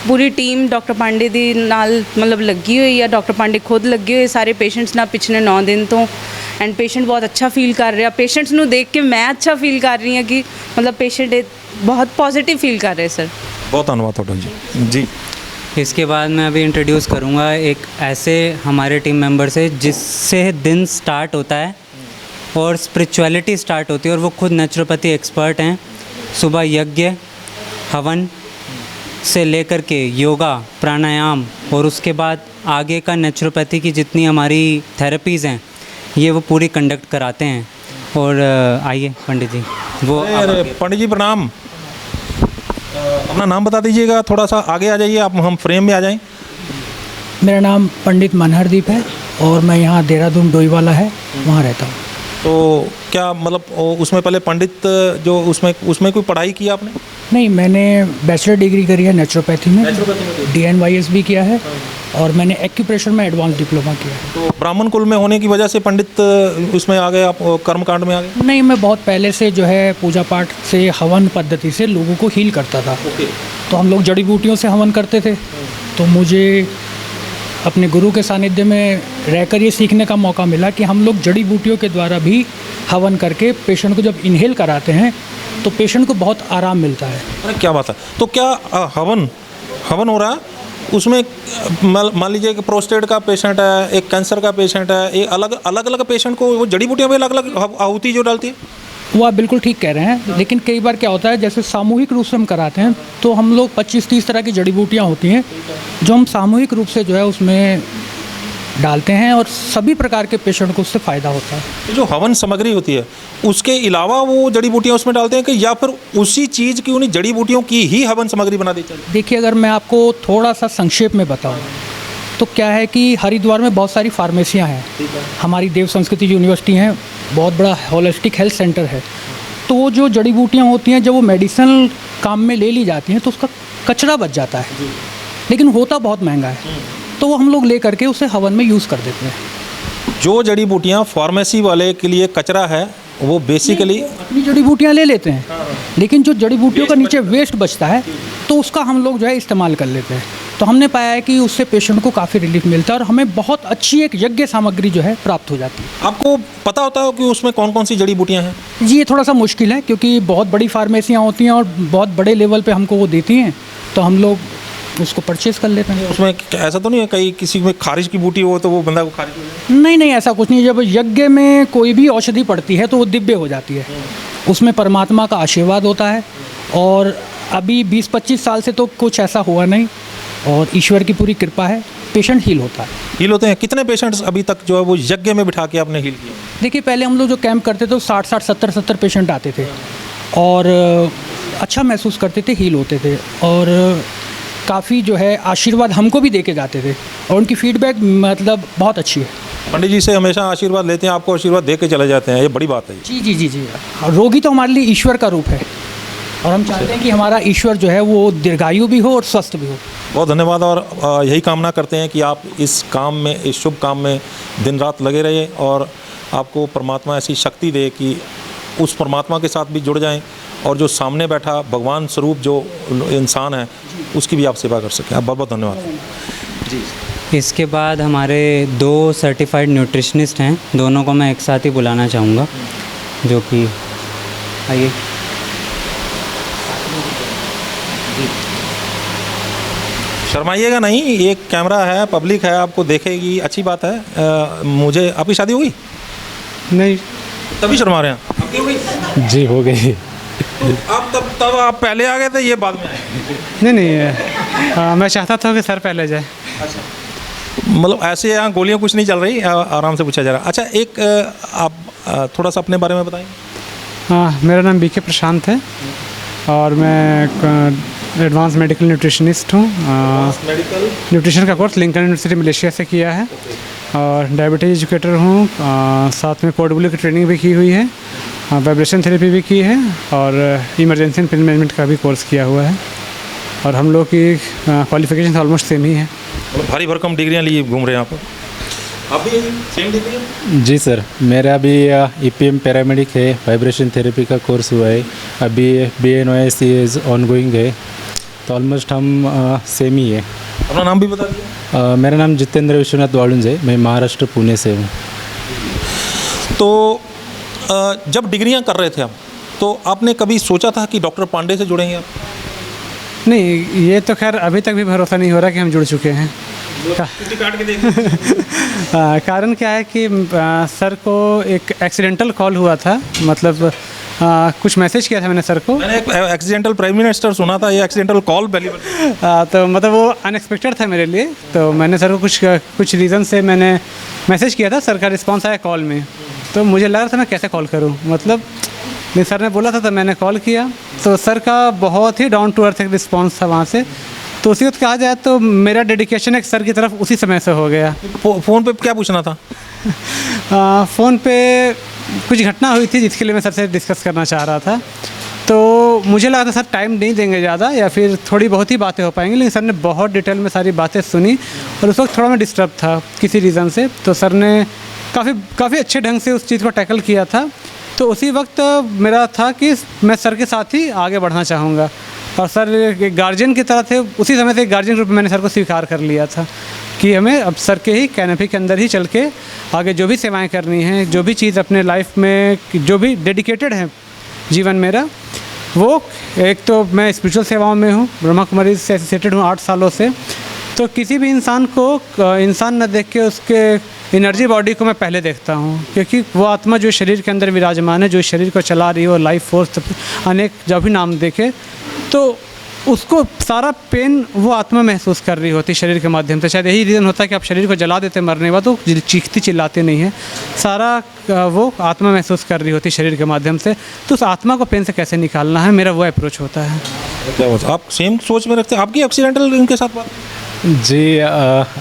S6: ਪੂਰੀ ਟੀਮ ਡਾਕਟਰ ਪਾਂਡੇ ਦੇ ਨਾਲ ਮਤਲਬ ਲੱਗੀ ਹੋਈ ਆ। ਡਾਕਟਰ ਪਾਂਡੇ ਖੁਦ ਲੱਗੇ ਹੋਏ ਸਾਰੇ ਪੇਸ਼ੈਂਟਸ ਨਾਲ ਪਿਛਲੇ 9 ਦਿਨ ਤੋਂ, ਐਂਡ ਪੇਸ਼ੈਂਟ ਬਹੁਤ ਅੱਛਾ ਫੀਲ ਕਰ ਰਿਹਾ। ਪੇਸ਼ੈਂਟਸ ਨੂੰ ਦੇਖ ਕੇ ਮੈਂ ਅੱਛਾ ਫੀਲ ਕਰ ਰਹੀ ਹਾਂ ਕਿ मतलब पेशेंट बहुत पॉजिटिव फील कर रहे हैं सर।
S1: बहुत धन्यवाद ਤੁਹਾਡਾ जी। जी,
S3: इसके बाद मैं अभी इंट्रोड्यूस करूँगा एक ऐसे हमारे टीम मेंबर से जिससे दिन स्टार्ट होता है और स्पिरिचुअलिटी स्टार्ट होती है, और वो खुद नेचुरोपैथी एक्सपर्ट हैं। सुबह यज्ञ, हवन से लेकर के योगा, प्राणायाम, और उसके बाद आगे का नेचुरोपैथी की जितनी हमारी थेरेपीज़ हैं ये वो पूरी कंडक्ट कराते हैं। और आइए पंडित जी, वो
S1: पंडित जी प्रणाम। अपना नाम बता दीजिएगा, थोड़ा सा आगे आ जाइए आप, हम फ्रेम में आ जाएं।
S7: मेरा नाम पंडित मनहरदीप है और मैं यहाँ देहरादून डोईवाला है, वहाँ रहता हूँ।
S1: तो क्या मतलब उसमें पहले पंडित जो उसमें कोई पढ़ाई की आपने?
S7: नहीं, मैंने बैचलर डिग्री करी है नेचुरोपैथी में, DNYS भी किया है, और मैंने एक्यूप्रेशर में एडवांस डिप्लोमा किया है।
S1: तो ब्राह्मण कुल में होने की वजह से पंडित उसमें आ गए, आप कर्मकांड में आ गए?
S7: नहीं, मैं बहुत पहले से जो है पूजा पाठ से, हवन पद्धति से लोगों को हील करता था। तो हम लोग जड़ी बूटियों से हवन करते थे, तो मुझे अपने गुरु के सानिध्य में रहकर ये सीखने का मौका मिला कि हम लोग जड़ी बूटियों के द्वारा भी हवन करके पेशेंट को जब इनहेल कराते हैं तो पेशेंट को बहुत आराम मिलता है।
S1: अरे क्या बात है। तो क्या हवन हो रहा है उसमें मान लीजिए कि प्रोस्टेट का पेशेंट है, एक कैंसर का पेशेंट है, ये अलग अलग पेशेंट को वो जड़ी बूटियाँ भी अलग अलग आहुति जो डालती है।
S7: वो आप बिल्कुल ठीक कह रहे हैं, लेकिन कई बार क्या होता है, जैसे सामूहिक रूप से हम कराते हैं तो हम लोग 25-30 तरह की जड़ी बूटियाँ होती हैं जो हम सामूहिक रूप से जो है उसमें डालते हैं और सभी प्रकार के पेशेंट को उससे फ़ायदा होता है।
S1: जो हवन सामग्री होती है उसके अलावा वो जड़ी बूटियाँ उसमें डालते हैं कि या फिर उसी चीज़ की उन्हीं जड़ी बूटियों की ही हवन सामग्री बना दी जाती है?
S7: देखिए, अगर मैं आपको थोड़ा सा संक्षेप में बताऊं तो क्या है कि हरिद्वार में बहुत सारी फार्मेसियां हैं, हमारी देव संस्कृति यूनिवर्सिटी है, बहुत बड़ा होलिस्टिक हेल्थ सेंटर है। तो वो जो जड़ी बूटियाँ होती हैं जब वो मेडिसिनल काम में ले ली जाती हैं तो उसका कचरा बच जाता है, लेकिन होता बहुत महंगा है, तो वो हम लोग ले करके उसे हवन में यूज़ कर देते हैं।
S1: जो जड़ी बूटियाँ फार्मेसी वाले के लिए कचरा है वो बेसिकली
S7: अपनी जड़ी बूटियाँ ले लेते हैं, लेकिन जो जड़ी बूटियों का नीचे वेस्ट बचता है तो उसका हम लोग जो है इस्तेमाल कर लेते हैं। तो हमने पाया है कि उससे पेशेंट को काफ़ी रिलीफ मिलता है और हमें बहुत अच्छी एक यज्ञ सामग्री जो है प्राप्त हो जाती है।
S1: आपको पता होता है कि उसमें कौन कौन सी जड़ी बूटियाँ हैं?
S7: जी, ये थोड़ा सा मुश्किल है क्योंकि बहुत बड़ी फार्मेसियाँ होती हैं और बहुत बड़े लेवल पे हमको वो देती हैं, तो हम लोग उसको परचेज़ कर लेते हैं।
S1: उसमें ऐसा तो नहीं है कहीं किसी में खारिज की बूटी हो तो वो बंदा को खारिज हो जाए?
S7: नहीं नहीं, ऐसा कुछ नहीं। जब यज्ञ में कोई भी औषधि पड़ती है तो वो दिव्य हो जाती है, उसमें परमात्मा का आशीर्वाद होता है। और अभी 20-25 साल से तो कुछ ऐसा हुआ नहीं और ईश्वर की पूरी कृपा है, पेशेंट हील होता है।
S1: हील होते हैं? कितने पेशेंट्स अभी तक जो है वो यज्ञ में बिठा के आपने हील किया?
S7: देखिए, पहले हम लोग जो कैंप करते थे तो 60-60, 70-70 पेशेंट आते थे और अच्छा महसूस करते थे, हील होते थे और काफ़ी जो है आशीर्वाद हमको भी दे के जाते थे और उनकी फीडबैक मतलब बहुत अच्छी है।
S1: पंडित जी से हमेशा आशीर्वाद लेते हैं, आपको आशीर्वाद दे के चले जाते हैं, ये बड़ी बात है।
S7: जी जी जी जी, रोगी तो हमारे लिए ईश्वर का रूप है और हम चाहते हैं कि हमारा ईश्वर जो है वो दीर्घायु भी हो और स्वस्थ भी हो।
S1: बहुत धन्यवाद और यही कामना करते हैं कि आप इस काम में, इस शुभ काम में दिन रात लगे रहिए और आपको परमात्मा ऐसी शक्ति दे कि उस परमात्मा के साथ भी जुड़ जाएं और जो सामने बैठा भगवान स्वरूप जो इंसान है उसकी भी आप सेवा कर सकें। आप बहुत बहुत धन्यवाद जी।
S3: इसके बाद हमारे 2 सर्टिफाइड न्यूट्रिशनिस्ट हैं, दोनों को मैं एक साथ ही बुलाना चाहूँगा, जो कि आइए।
S1: शर्माइएगा नहीं, ये कैमरा है, पब्लिक है, आपको देखेगी, अच्छी बात है। मुझे आपकी शादी हो गई?
S8: नहीं।
S1: तभी शर्मा रहे हैं? आपकी हो गई?
S8: जी हो गई।
S1: तो आप तब आप पहले आ गए थे, ये बाद में आए?
S8: नहीं, मैं चाहता था कि सर पहले जाए।
S1: मतलब ऐसे यहाँ गोलियाँ कुछ नहीं चल रही, आराम से पूछा जा रहा। अच्छा, एक आप थोड़ा सा अपने बारे में बताएं।
S8: मेरा नाम बीके प्रशांत है और मैं एडवांस मेडिकल न्यूट्रिशनिस्ट हूँ। न्यूट्रिशन का कोर्स लिंकन यूनिवर्सिटी मलेशिया से किया है और डायबिटीज एजुकेटर हूँ। साथ में पोर्टेबल की ट्रेनिंग भी की हुई है, वाइब्रेशन थेरेपी भी की है और इमरजेंसी एंड पेन मैनेजमेंट का भी कोर्स किया हुआ है और हम लोग की क्वालिफिकेशन ऑलमोस्ट सेम ही है।
S1: भारी भरकम डिग्रियाँ लिए घूम रहे हैं आप भी सेम डिग्री?
S8: जी सर, मेरा अभी EPM पैरामेडिक है, वाइब्रेशन थेरेपी का कोर्स हुआ है, अभी BNOS इज़ ऑनगोइंग है, तो ऑलमोस्ट हम सेम ही है।
S1: अपना नाम भी बता दीजिए।
S8: मेरा नाम जितेंद्र विश्वनाथ वालुंज है, मैं महाराष्ट्र पुणे से हूँ।
S1: तो जब डिग्रियां कर रहे थे आप, तो आपने कभी सोचा था कि डॉक्टर पांडे से जुड़ेंगे आप?
S8: नहीं, ये तो खैर अभी तक भी भरोसा नहीं हो रहा कि हम जुड़ चुके हैं।
S1: काट के देखिए।
S8: कारण क्या है कि सर को एक एक्सीडेंटल कॉल हुआ था, मतलब कुछ मैसेज किया था मैंने सर को।
S1: मैंने एक एक्सीडेंटल प्राइम मिनिस्टर सुना था, ये एक्सीडेंटल कॉल पहली बार।
S8: तो मतलब वो अनएक्सपेक्टेड था मेरे लिए, तो मैंने सर को कुछ रीज़न से मैंने मैसेज किया था, सर का रिस्पॉन्स आया कॉल में, तो मुझे लग रहा था मैं कैसे कॉल करूँ, मतलब नहीं, सर ने बोला था तो मैंने कॉल किया, तो सर का बहुत ही डाउन टू अर्थ एक रिस्पॉन्स था वहाँ से। तो उसी वक्त कहा जाए तो मेरा डेडिकेशन एक सर की तरफ उसी समय से हो गया।
S1: फ़ोन पे क्या पूछना था?
S8: फ़ोन पे कुछ घटना हुई थी जिसके लिए मैं सर से डिस्कस करना चाह रहा था, तो मुझे लगा था सर टाइम नहीं देंगे ज़्यादा या फिर थोड़ी बहुत ही बातें हो पाएंगी, लेकिन सर ने बहुत डिटेल में सारी बातें सुनी और उस वक्त थोड़ा मैं डिस्टर्ब था किसी रीज़न से, तो सर ने काफ़ी अच्छे ढंग से उस चीज़ को टैकल किया था। तो उसी वक्त मेरा था कि मैं सर के साथ ही आगे बढ़ना चाहूँगा और सर एक गार्जियन की तरह थे, उसी समय से एक गार्जियन रूप में मैंने सर को स्वीकार कर लिया था कि हमें अब सर के ही कैनपी के अंदर ही चल के आगे जो भी सेवाएं करनी हैं, जो भी चीज़ अपने लाइफ में जो भी डेडिकेटेड है जीवन मेरा, वो एक तो मैं स्पिरिचुअल सेवाओं में हूँ, ब्रह्मा कुमारी से एसोसिएटेड हूँ 8 सालों से, तो किसी भी इंसान को इंसान न देख के उसके एनर्जी बॉडी को मैं पहले देखता हूँ, क्योंकि वो आत्मा जो शरीर के अंदर विराजमान है, जो शरीर को चला रही है, और लाइफ फोर्स अनेक जब भी नाम देखे तो उसको सारा पेन वो आत्मा महसूस कर रही होती शरीर के माध्यम से। शायद यही रीज़न होता है कि आप शरीर को जला देते मरने के बाद तो चीखती चिल्लाते नहीं है, सारा वो आत्मा महसूस कर रही होती शरीर के माध्यम से। तो उस आत्मा को पेन से कैसे निकालना है, मेरा वो अप्रोच होता है।
S1: क्या बात, आप सेम सोच में रखते हैं? आपकी एक्सीडेंटल इनके साथ बात?
S9: जी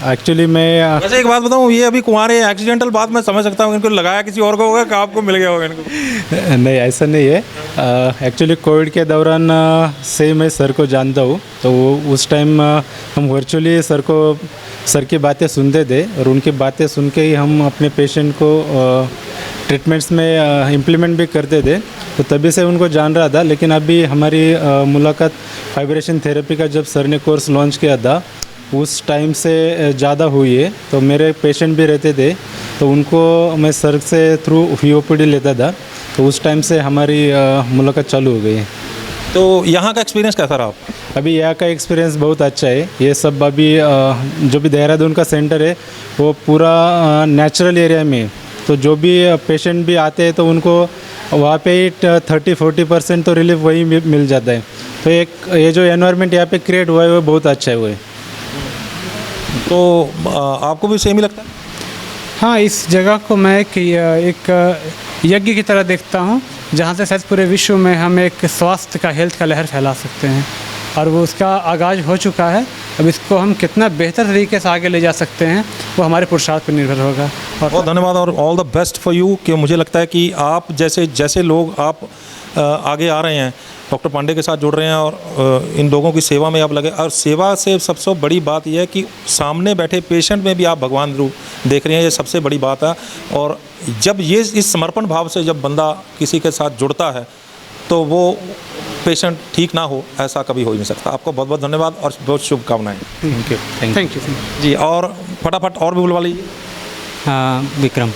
S9: एक्चुअली मैं
S1: वैसे एक बात बताऊँ, ये अभी कुंवारे एक्सीडेंटल बात मैं समझ सकता हूँ, इनको लगाया किसी और को होगा कि आपको मिल गया होगा इनको?
S9: नहीं, ऐसा नहीं है। एक्चुअली कोविड के दौरान से मैं सर को जानता हूँ, तो उस टाइम हम वर्चुअली सर की बातें सुनते थे, और उनकी बातें सुन के ही हम अपने पेशेंट को ट्रीटमेंट्स में इम्प्लीमेंट भी करते थे। तो तभी से उनको जान रहा था। लेकिन अभी हमारी मुलाकात वाइब्रेशन थेरेपी का जब सर ने कोर्स लॉन्च किया था, उस टाइम से ज़्यादा हुई है। तो मेरे पेशेंट भी रहते थे, तो उनको मैं सर से थ्रू VOPD लेता था, तो उस टाइम से हमारी मुलाकात चालू हो गई है।
S1: तो यहाँ का एक्सपीरियंस कैसा रहा?
S9: अभी यहाँ का एक्सपीरियंस बहुत अच्छा है। ये सब अभी जो भी देहरादून का सेंटर है वो पूरा नेचुरल एरिया में, तो जो भी पेशेंट भी आते हैं तो उनको वहाँ पे ही 30-40% तो रिलीफ वही मिल जाता है। तो ये जो एनवायरनमेंट यहाँ पे क्रिएट हुआ है वो बहुत अच्छा है। वो है
S1: तो आपको भी सेम ही लगता है?
S8: हाँ, इस जगह को मैं एक यज्ञ की तरह देखता हूँ, जहाँ से शायद पूरे विश्व में हम एक स्वास्थ्य का, हेल्थ का लहर फैला सकते हैं, और वो उसका आगाज़ हो चुका है। अब इसको हम कितना बेहतर तरीके से आगे ले जा सकते हैं वो हमारे पुरुषार्थ पर निर्भर होगा। और
S1: बहुत धन्यवाद और all the best for you. कि मुझे लगता है कि आप जैसे लोग आप आगे आ रहे हैं, डॉक्टर पांडे के साथ जुड़ रहे हैं और इन लोगों की सेवा में आप लगे, और सेवा से सबसे बड़ी बात यह है कि सामने बैठे पेशेंट में भी आप भगवान रूप देख रहे हैं, ये सबसे बड़ी बात है। और जब ये इस समर्पण भाव से जब बंदा किसी के साथ जुड़ता है तो वो पेशेंट ठीक ना हो, ऐसा कभी हो ही नहीं सकता। आपको बहुत बहुत धन्यवाद और बहुत शुभकामनाएं।
S8: थैंक यू
S1: जी, और फटाफट और भी बुलवा लीजिए।
S3: हाँ, विक्रम,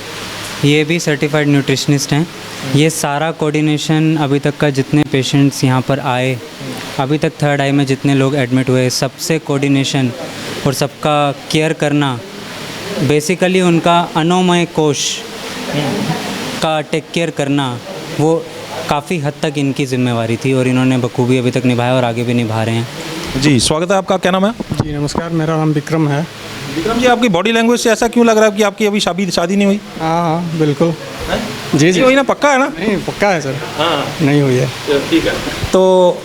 S3: ये भी सर्टिफाइड न्यूट्रिशनिस्ट हैं। ये सारा कोऑर्डिनेशन अभी तक का जितने पेशेंट्स यहाँ पर आए, अभी तक थर्ड आई में जितने लोग एडमिट हुए, सबसे कोऑर्डिनेशन और सबका केयर करना, बेसिकली उनका अनोमय कोश का टेक केयर करना, वो काफ़ी हद तक इनकी जिम्मेवारी थी और इन्होंने बखूबी अभी तक निभाया और आगे भी निभा रहे हैं।
S1: जी, स्वागत है आपका। क्या नाम है?
S10: जी नमस्कार, मेरा नाम विक्रम है।
S1: विक्रम जी, आपकी बॉडी लैंग्वेज से ऐसा क्यों लग रहा है कि आपकी अभी शादी नहीं हुई?
S10: हाँ बिल्कुल। जी जी
S1: वही ना, पक्का है ना?
S10: नहीं पक्का है सर।
S1: हाँ,
S10: नहीं हुई है।
S1: ठीक है। तो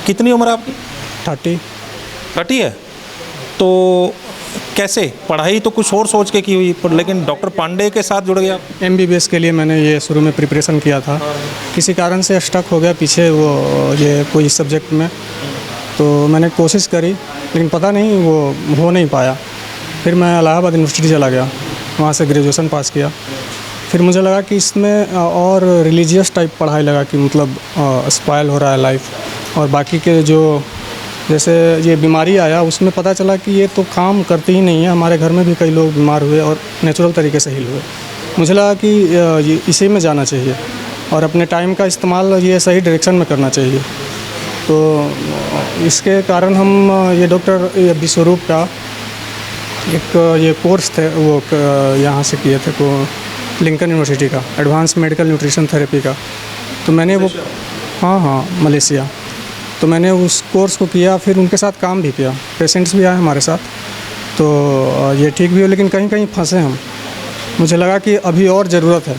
S1: कितनी उम्र है आपकी?
S10: 30
S1: है। तो कैसे पढ़ाई तो कुछ और सोच के की हुई, पर लेकिन डॉक्टर पांडे के साथ जुड़ गया?
S10: MBBS के लिए मैंने ये शुरू में प्रिपरेशन किया था, किसी कारण से स्टक हो गया पीछे वो ये कोई सब्जेक्ट में, तो मैंने कोशिश करी लेकिन पता नहीं वो हो नहीं पाया। फिर मैं इलाहाबाद यूनिवर्सिटी चला गया, वहाँ से ग्रेजुएशन पास किया। फिर मुझे लगा कि इसमें और रिलीजियस टाइप पढ़ाई लगा कि मतलब स्पॉइल हो रहा है लाइफ, और बाकी के जो जैसे ये बीमारी आया उसमें पता चला कि ये तो काम करती ही नहीं है। हमारे घर में भी कई लोग बीमार हुए और नेचुरल तरीके से हील हुए। मुझे लगा कि ये इसी में जाना चाहिए और अपने टाइम का इस्तेमाल ये सही डायरेक्शन में करना चाहिए। तो इसके कारण हम ये डॉक्टर विश्वरूप का एक ये कोर्स थे वो यहाँ से किए थे, को लिंकन यूनिवर्सिटी का एडवांस मेडिकल न्यूट्रिशन थेरेपी का। तो मैंने वो हाँ मलेशिया, तो मैंने उस कोर्स को किया, फिर उनके साथ काम भी किया। पेशेंट्स भी आए हमारे साथ, तो ये ठीक भी हो, लेकिन कहीं कहीं फंसे हम। मुझे लगा कि अभी और ज़रूरत है,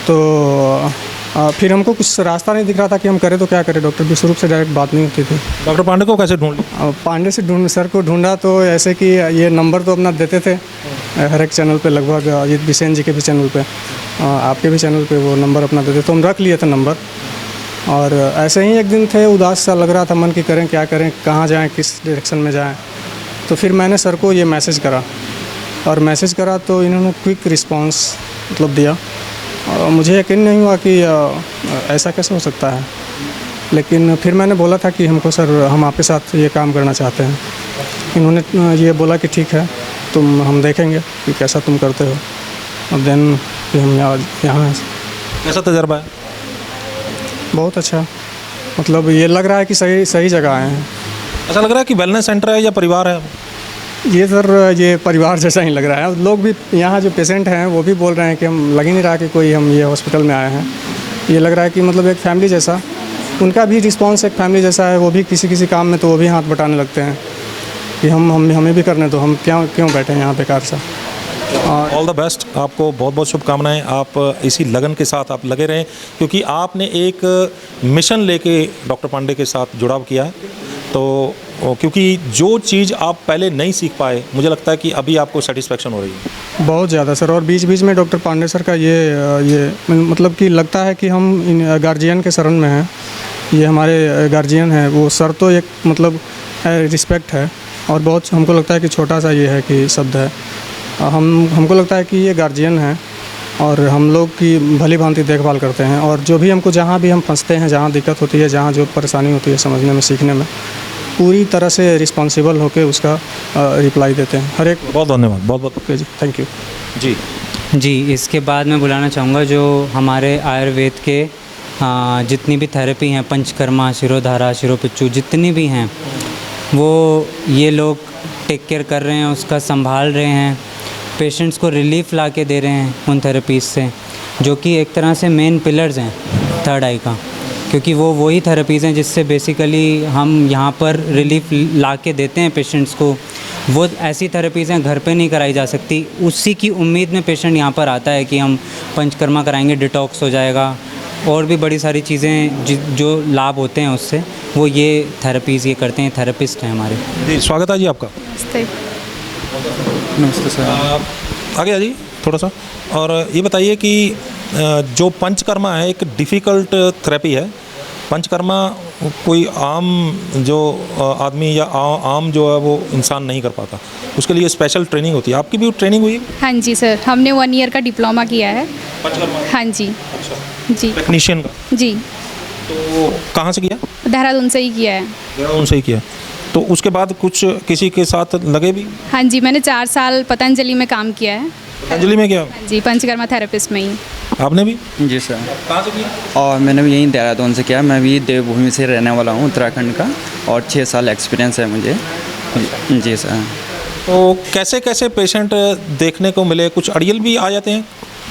S10: तो फिर हमको कुछ रास्ता नहीं दिख रहा था कि हम करें तो क्या करें। डॉक्टर विश्वरूप से डायरेक्ट बात नहीं होती थी।
S1: डॉक्टर पांडे को कैसे ढूंढ लिया?
S10: पांडे से सर को ढूंढा तो ऐसे कि ये नंबर तो अपना देते थे हर एक चैनल पे, लगभग अजीत बिसेन जी के भी चैनल पे, आपके भी चैनल पे वो नंबर अपना देते, तो हम रख लिए थे नंबर। और ऐसे ही एक दिन थे, उदास सा लग रहा था मन की करें क्या करें, कहाँ जाएं, किस डायरेक्शन में जाएं। तो फिर मैंने सर को ये मैसेज करा, और मैसेज करा तो इन्होंने क्विक रिस्पांस मतलब दिया, और मुझे यकीन नहीं हुआ कि ऐसा कैसे हो सकता है। लेकिन फिर मैंने बोला था कि हमको सर हम आपके साथ ये काम करना चाहते हैं। इन्होंने ये बोला कि ठीक है, हम देखेंगे कि कैसा तुम करते हो, और देन फिर हम यहाँ।
S1: कैसा तजर्बा है?
S10: बहुत अच्छा, मतलब ये लग रहा है कि सही जगह आए हैं।
S1: ऐसा लग रहा है कि वेलनेस सेंटर है या परिवार है?
S10: ये सर ये परिवार जैसा ही लग रहा है। लोग भी यहाँ जो पेशेंट हैं वो भी बोल रहे हैं कि हम लग ही नहीं रहा कि कोई हम ये हॉस्पिटल में आए हैं। ये लग रहा है कि मतलब एक फैमिली जैसा, उनका भी रिस्पांस एक फैमिली जैसा है। वो भी किसी किसी काम में तो वो भी हाथ बटाने लगते हैं कि हमें भी करने दो, हम क्यों बैठे हैं यहाँ बेकार सा।
S1: ऑल द बेस्ट, आपको बहुत बहुत शुभकामनाएं। आप इसी लगन के साथ आप लगे रहें, क्योंकि आपने एक मिशन लेके डॉक्टर पांडे के साथ जुड़ाव किया है। तो क्योंकि जो चीज़ आप पहले नहीं सीख पाए, मुझे लगता है कि अभी आपको सेटिस्फेक्शन हो रही है
S10: बहुत ज़्यादा सर। और बीच बीच में डॉक्टर पांडे सर का ये मतलब कि लगता है कि हम इन गार्जियन के शरण में हैं। ये हमारे गार्जियन हैं, वो सर तो एक मतलब रिस्पेक्ट है। और बहुत हमको लगता है कि छोटा सा ये है कि शब्द है, हमको लगता है कि ये गार्जियन है और हम लोग की भली भांति देखभाल करते हैं। और जो भी हमको जहाँ भी हम फंसते हैं, जहाँ दिक्कत होती है, जहाँ जो परेशानी होती है समझने में, सीखने में, पूरी तरह से रिस्पॉन्सिबल होकर उसका रिप्लाई देते हैं हर एक।
S1: बहुत धन्यवाद, बहुत बहुत
S10: ओके जी, थैंक यू
S1: जी।
S3: जी, इसके बाद मैं बुलाना चाहूँगा जो हमारे आयुर्वेद के जितनी भी थेरेपी हैं, पंचकर्मा, शिरोधारा, शिरोपिच्चू, जितनी भी हैं, वो ये लोग टेक केयर कर रहे हैं, उसका संभाल रहे हैं, पेशेंट्स को रिलीफ ला के दे रहे हैं उन थेरेपीज़ से, जो कि एक तरह से मेन पिलर्स हैं थर्ड आई का, क्योंकि वो वही थेरेपीज़ हैं जिससे बेसिकली हम यहाँ पर रिलीफ ला के देते हैं पेशेंट्स को। वो ऐसी थेरेपीज़ हैं घर पे नहीं कराई जा सकती, उसी की उम्मीद में पेशेंट यहाँ पर आता है कि हम पंचकर्मा कराएंगे, डिटॉक्स हो जाएगा, और भी बड़ी सारी चीज़ें जो लाभ होते हैं उससे, वो ये थेरेपीज़ ये करते हैं, थेरेपिस्ट हैं हमारे।
S1: जी, स्वागत है जी आपका।
S11: नमस्ते सर।
S1: आगे जी थोड़ा सा। और ये बताइए कि जो पंचकर्मा है एक डिफ़िकल्ट थेरेपी है। पंचकर्मा कोई आम जो आदमी या आम जो है वो इंसान नहीं कर पाता, उसके लिए स्पेशल ट्रेनिंग होती है। आपकी भी ट्रेनिंग हुई है?
S12: हाँ जी सर, हमने 1 ईयर का डिप्लोमा किया है
S1: पंचकर्मा।
S12: हाँ जी।
S1: अच्छा,
S12: जी
S1: टेक्नीशियन का।
S12: जी,
S1: तो कहाँ से किया?
S12: देहरादून से ही किया है।
S1: देहरादून से ही किया। तो उसके बाद कुछ किसी के साथ लगे भी?
S12: हाँ जी, मैंने 4 साल पतंजलि में काम किया है।
S1: पतंजलि में क्या?
S12: हाँ जी, पंचकर्मा थेरेपिस्ट में ही।
S1: आपने भी?
S11: जी सर।
S1: कहाँ से किया?
S11: और मैंने भी यहीं देहरादून से किया। मैं भी देवभूमि से रहने वाला हूँ, उत्तराखंड का, और 6 साल एक्सपीरियंस है मुझे। जी सर।
S1: तो कैसे कैसे पेशेंट देखने को मिले? कुछ अड़ियल भी आ जाते हैं?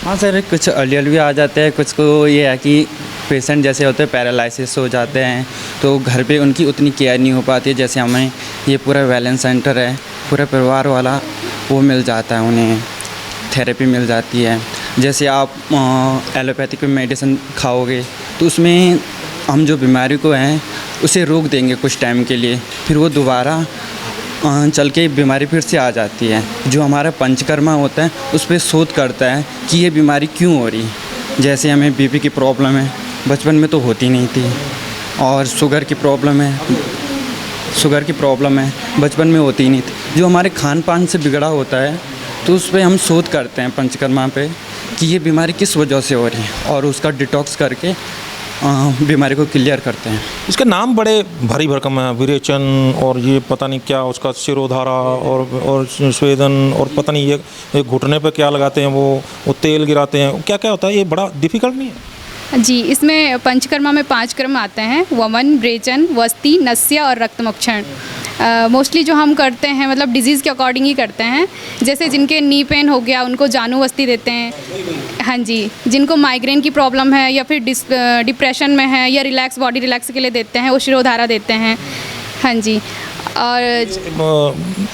S11: हाँ सर, कुछ अड़ियल भी आ जाते हैं। कुछ को ये है कि पेशेंट जैसे होते हैं पैरालिसिस हो जाते हैं, तो घर पे उनकी उतनी केयर नहीं हो पाती है। जैसे हमें ये पूरा वैलेंस सेंटर है, पूरा परिवार वाला वो मिल जाता है, उन्हें थेरेपी मिल जाती है। जैसे आप एलोपैथिक मेडिसिन खाओगे तो उसमें हम जो बीमारी को हैं उसे रोक देंगे कुछ टाइम के लिए, फिर वो दोबारा चल के बीमारी फिर से आ जाती है। जो हमारा पंचकर्मा होता है उस पर शोध करता है कि ये बीमारी क्यों हो रही है। जैसे हमें बीपी की प्रॉब्लम है, बचपन में तो होती नहीं थी, और शुगर की प्रॉब्लम है, बचपन में होती ही नहीं थी। जो हमारे खान पान से बिगड़ा होता है तो उस पर हम शोध करते हैं पंचकर्मा पे कि ये बीमारी किस वजह से हो रही है, और उसका डिटॉक्स करके बीमारी को क्लियर करते हैं।
S1: इसके नाम बड़े भारी भरकम हैं, विरेचन और ये पता नहीं क्या उसका शिरोधारा और स्वेदन, और पता नहीं ये घुटने पे क्या लगाते हैं, वो तेल गिराते हैं, क्या क्या होता है? ये बड़ा डिफ़िकल्ट नहीं है?
S12: जी, इसमें पंचकर्मा में 5 कर्म आते हैं: वमन, रेचन, वस्ति, नस्य और रक्तमोक्षण। मोस्टली जो हम करते हैं मतलब डिजीज़ के अकॉर्डिंग ही करते हैं। जैसे जिनके नी पेन हो गया उनको जानुवस्ती देते हैं। हाँ जी, जिनको माइग्रेन की प्रॉब्लम है या फिर डिप्रेशन में है या रिलैक्स बॉडी रिलैक्स के लिए देते हैं, वो शिरोधारा देते हैं। हाँ जी। और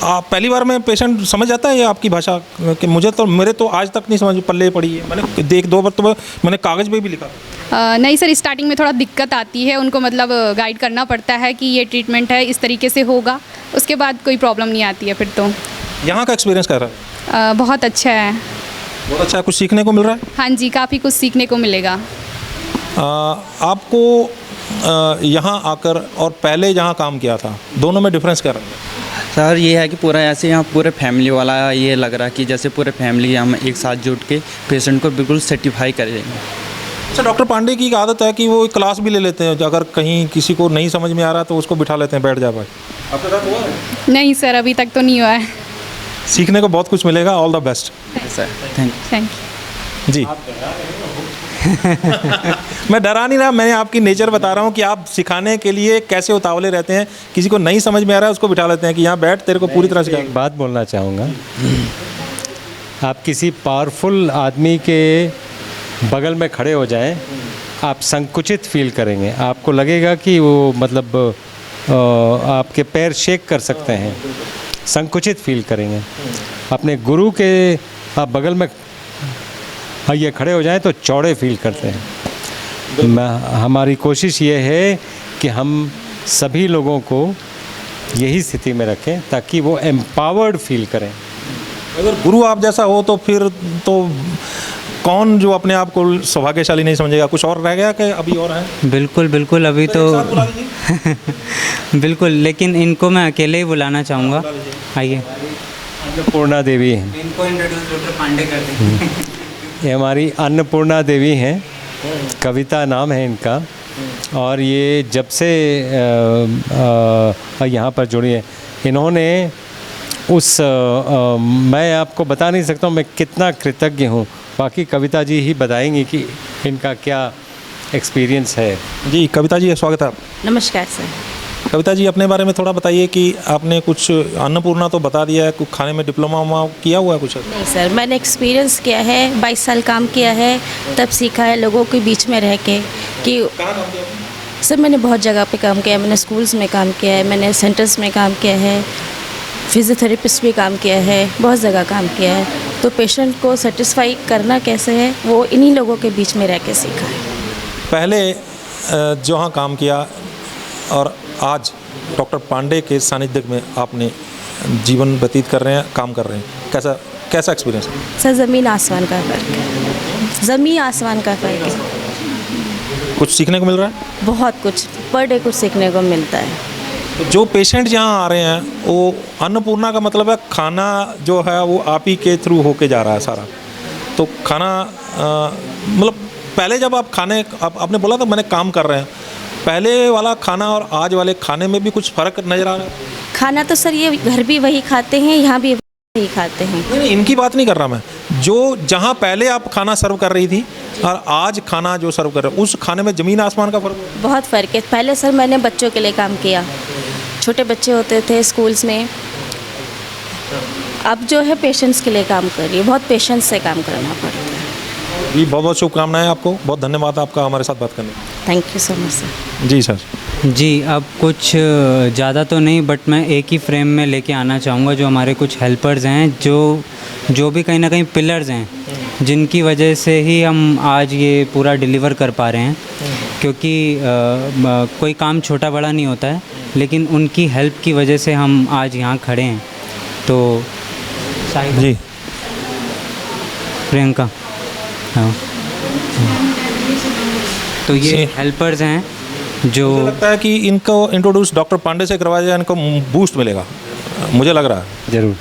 S1: आप पहली बार में पेशेंट समझ जाता है ये आपकी भाषा? कि मेरे तो आज तक नहीं समझ पल्ले पड़ी है। मैंने 1-2 बार तो मैंने कागज़ पे भी लिखा।
S12: नहीं सर, स्टार्टिंग में थोड़ा दिक्कत आती है, उनको मतलब गाइड करना पड़ता है कि ये ट्रीटमेंट है, इस तरीके से होगा। उसके बाद कोई प्रॉब्लम नहीं आती है फिर तो।
S1: यहाँ का एक्सपीरियंस क्या रहा है?
S12: बहुत अच्छा है।
S1: बहुत अच्छा है। कुछ सीखने को मिल रहा है?
S12: हाँ जी, काफ़ी कुछ सीखने को मिलेगा।
S1: आपको यहाँ आकर और पहले जहाँ काम किया था, दोनों में डिफरेंस क्या रहा?
S11: सर ये है कि पूरा ऐसे यहाँ पूरे फैमिली वाला ये लग रहा है कि जैसे पूरे फैमिली हम एक साथ जुट के पेशेंट को बिल्कुल सेटिफाई करेंगे।
S1: अच्छा, डॉक्टर पांडे की आदत है कि वो क्लास भी ले लेते हैं, अगर कहीं किसी को नहीं समझ में आ रहा तो उसको बिठा लेते हैं, बैठ जा भाई। आपके साथ हुआ है?
S12: नहीं सर, अभी तक तो नहीं हुआ है।
S1: सीखने को बहुत कुछ मिलेगा। All the best
S11: sir, thank
S12: you.
S1: जी। मैं डरा नहीं रहा, मैं आपकी नेचर बता रहा हूँ कि आप सिखाने के लिए कैसे उतावले रहते हैं। किसी को नहीं समझ में आ रहा है उसको बिठा लेते हैं कि यहाँ बैठ, तेरे को पूरी तरह सिखा।
S2: एक बात बोलना चाहूँगा, आप किसी पावरफुल आदमी के बगल में खड़े हो जाएं, आप संकुचित फील करेंगे, आपको लगेगा कि वो मतलब आपके पैर शेक कर सकते हैं, संकुचित फील करेंगे। अपने गुरु के आप बगल में ये खड़े हो जाएं तो चौड़े फील करते हैं। हमारी कोशिश ये है कि हम सभी लोगों को यही स्थिति में रखें ताकि वो एम्पावर्ड फील करें।
S1: अगर गुरु आप जैसा हो तो फिर तो कौन जो अपने आप को सौभाग्यशाली नहीं समझेगा। कुछ और रह गया कि अभी और है?
S3: बिल्कुल बिल्कुल, अभी तो बिल्कुल, लेकिन इनको मैं अकेले ही बुलाना चाहूँगा। आइए,
S2: अन्नपूर्णा देवी हैं।
S3: इनको इंट्रोड्यूस डॉक्टर पांडे कर देंगे।
S2: ये हमारी अन्नपूर्णा देवी हैं, कविता नाम है इनका, और ये जब से यहाँ पर जुड़ी है इन्होंने मैं आपको बता नहीं सकता हूँ मैं कितना कृतज्ञ हूँ। बाकी कविता जी ही बताएंगी कि इनका क्या एक्सपीरियंस है।
S1: जी कविता जी, स्वागत है।
S13: नमस्कार सर।
S1: कविता जी, अपने बारे में थोड़ा बताइए कि आपने कुछ, अन्नपूर्णा तो बता दिया है, कुछ खाने में डिप्लोमा वोमा किया हुआ है कुछ?
S13: नहीं सर, मैंने एक्सपीरियंस किया है, 22 साल काम किया है, तब सीखा है लोगों के बीच में रह के कि सर मैंने बहुत जगह पे काम किया है। मैंने स्कूल्स में काम किया है, मैंने सेंटर्स में काम किया है, फिजियोथेरेपिस्ट भी काम किया है, बहुत जगह काम किया है। तो पेशेंट को सेटिस्फाई करना कैसे है वो इन्हीं लोगों के बीच में रह के सीखा है।
S1: पहले जहाँ काम किया और आज डॉक्टर पांडे के सानिध्य में आपने जीवन व्यतीत कर रहे हैं, काम कर रहे हैं, कैसा एक्सपीरियंस है?
S13: सर ज़मीन आसमान का फ़र्क है, ज़मीन आसमान का फ़र्क है।
S1: कुछ सीखने को मिल रहा है?
S13: बहुत कुछ, पर डे कुछ सीखने को मिलता है।
S1: तो जो पेशेंट यहाँ आ रहे हैं वो अन्नपूर्णा का मतलब है खाना जो है वो आप ही के थ्रू होके जा रहा है सारा। तो खाना मतलब पहले जब आप आपने बोला था मैंने काम कर रहे हैं, पहले वाला खाना और आज वाले खाने में भी कुछ फ़र्क नज़र आ रहा है?
S13: खाना तो सर ये घर भी वही खाते हैं, यहाँ भी वही खाते हैं।
S1: नहीं, इनकी बात नहीं कर रहा मैं, जो जहाँ पहले आप खाना सर्व कर रही थी और आज खाना जो सर्व कर रहे हो उस खाने में ज़मीन आसमान का फ़र्क है।
S13: बहुत फ़र्क है। पहले सर मैंने बच्चों के लिए काम किया, छोटे बच्चे होते थे स्कूल्स में, अब जो है पेशेंट्स के लिए काम कर रही है। बहुत पेशेंस से काम करना पड़ता है।
S1: जी बहुत बहुत शुभकामनाएं आपको, बहुत धन्यवाद आपका हमारे साथ बात करने।
S13: Thank you so much sir.
S1: जी सर।
S3: जी, अब कुछ ज़्यादा तो नहीं, बट मैं एक ही फ्रेम में लेके आना चाहूँगा जो हमारे कुछ हेल्पर्स हैं, जो भी कहीं ना कहीं पिलर्स हैं, जिनकी वजह से ही हम आज ये पूरा डिलीवर कर पा रहे हैं। क्योंकि कोई काम छोटा बड़ा नहीं होता है, लेकिन उनकी हेल्प की वजह से हम आज यहाँ खड़े हैं। तो
S1: जी
S3: प्रियंका, हाँ, तो ये हेल्पर्स हैं जो,
S1: मुझे लगता है कि इनको इंट्रोड्यूस डॉक्टर पांडे से करवाया जाए, इनको बूस्ट मिलेगा, मुझे लग रहा है।
S2: ज़रूर।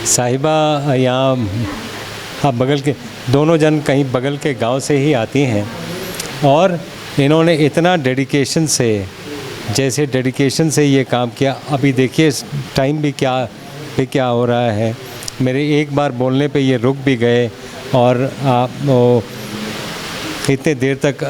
S2: साहिबा यहाँ हाँ बगल के दोनों जन कहीं बगल के गांव से ही आती हैं और इन्होंने इतना डेडिकेशन से, जैसे डेडिकेशन से ये काम किया। अभी देखिए टाइम भी क्या हो रहा है, मेरे एक बार बोलने पे ये रुक भी गए और इतने देर तक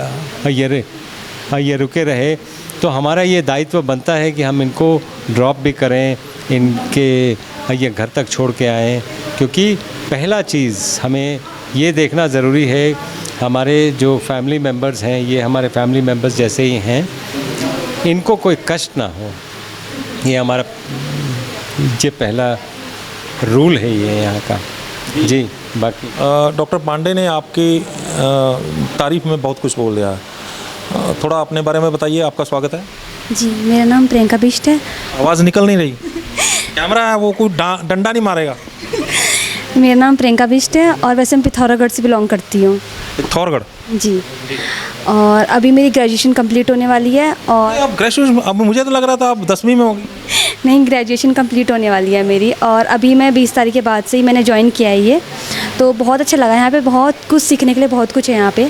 S2: ये रुके रहे। तो हमारा ये दायित्व बनता है कि हम इनको ड्रॉप भी करें, इनके ये घर तक छोड़ के आएँ। क्योंकि पहला चीज़ हमें ये देखना ज़रूरी है, हमारे जो फैमिली मेम्बर्स हैं ये हमारे फैमिली मेम्बर्स जैसे ही हैं, इनको कोई कष्ट ना हो। ये हमारा ये पहला रूल है ये यहाँ का। जी बाकी
S1: डॉक्टर पांडे ने आपकी तारीफ़ में बहुत कुछ बोल दिया है, थोड़ा अपने बारे में बताइए। आपका स्वागत है।
S14: जी, मेरा नाम प्रियंका बिष्ट है।
S1: आवाज़ निकल नहीं रही, कैमरा है वो कोई डंडा नहीं मारेगा।
S14: मेरा नाम प्रियंका बिष्ट है और वैसे मैं पिथौरागढ़ से बिलोंग करती हूँ।
S1: पिथौरागढ़?
S14: जी। और अभी मेरी ग्रेजुएशन कंप्लीट होने वाली है। और
S1: अब ग्रेजुएशन, अब मुझे तो लग रहा था आप 10वीं में होगी।
S14: नहीं, ग्रेजुएशन कंप्लीट होने वाली है मेरी, और अभी मैं 20 तारीख के बाद से ही मैंने ज्वाइन किया है ये। तो बहुत अच्छा लगा, यहाँ पे बहुत कुछ सीखने के लिए बहुत कुछ है यहाँ पे।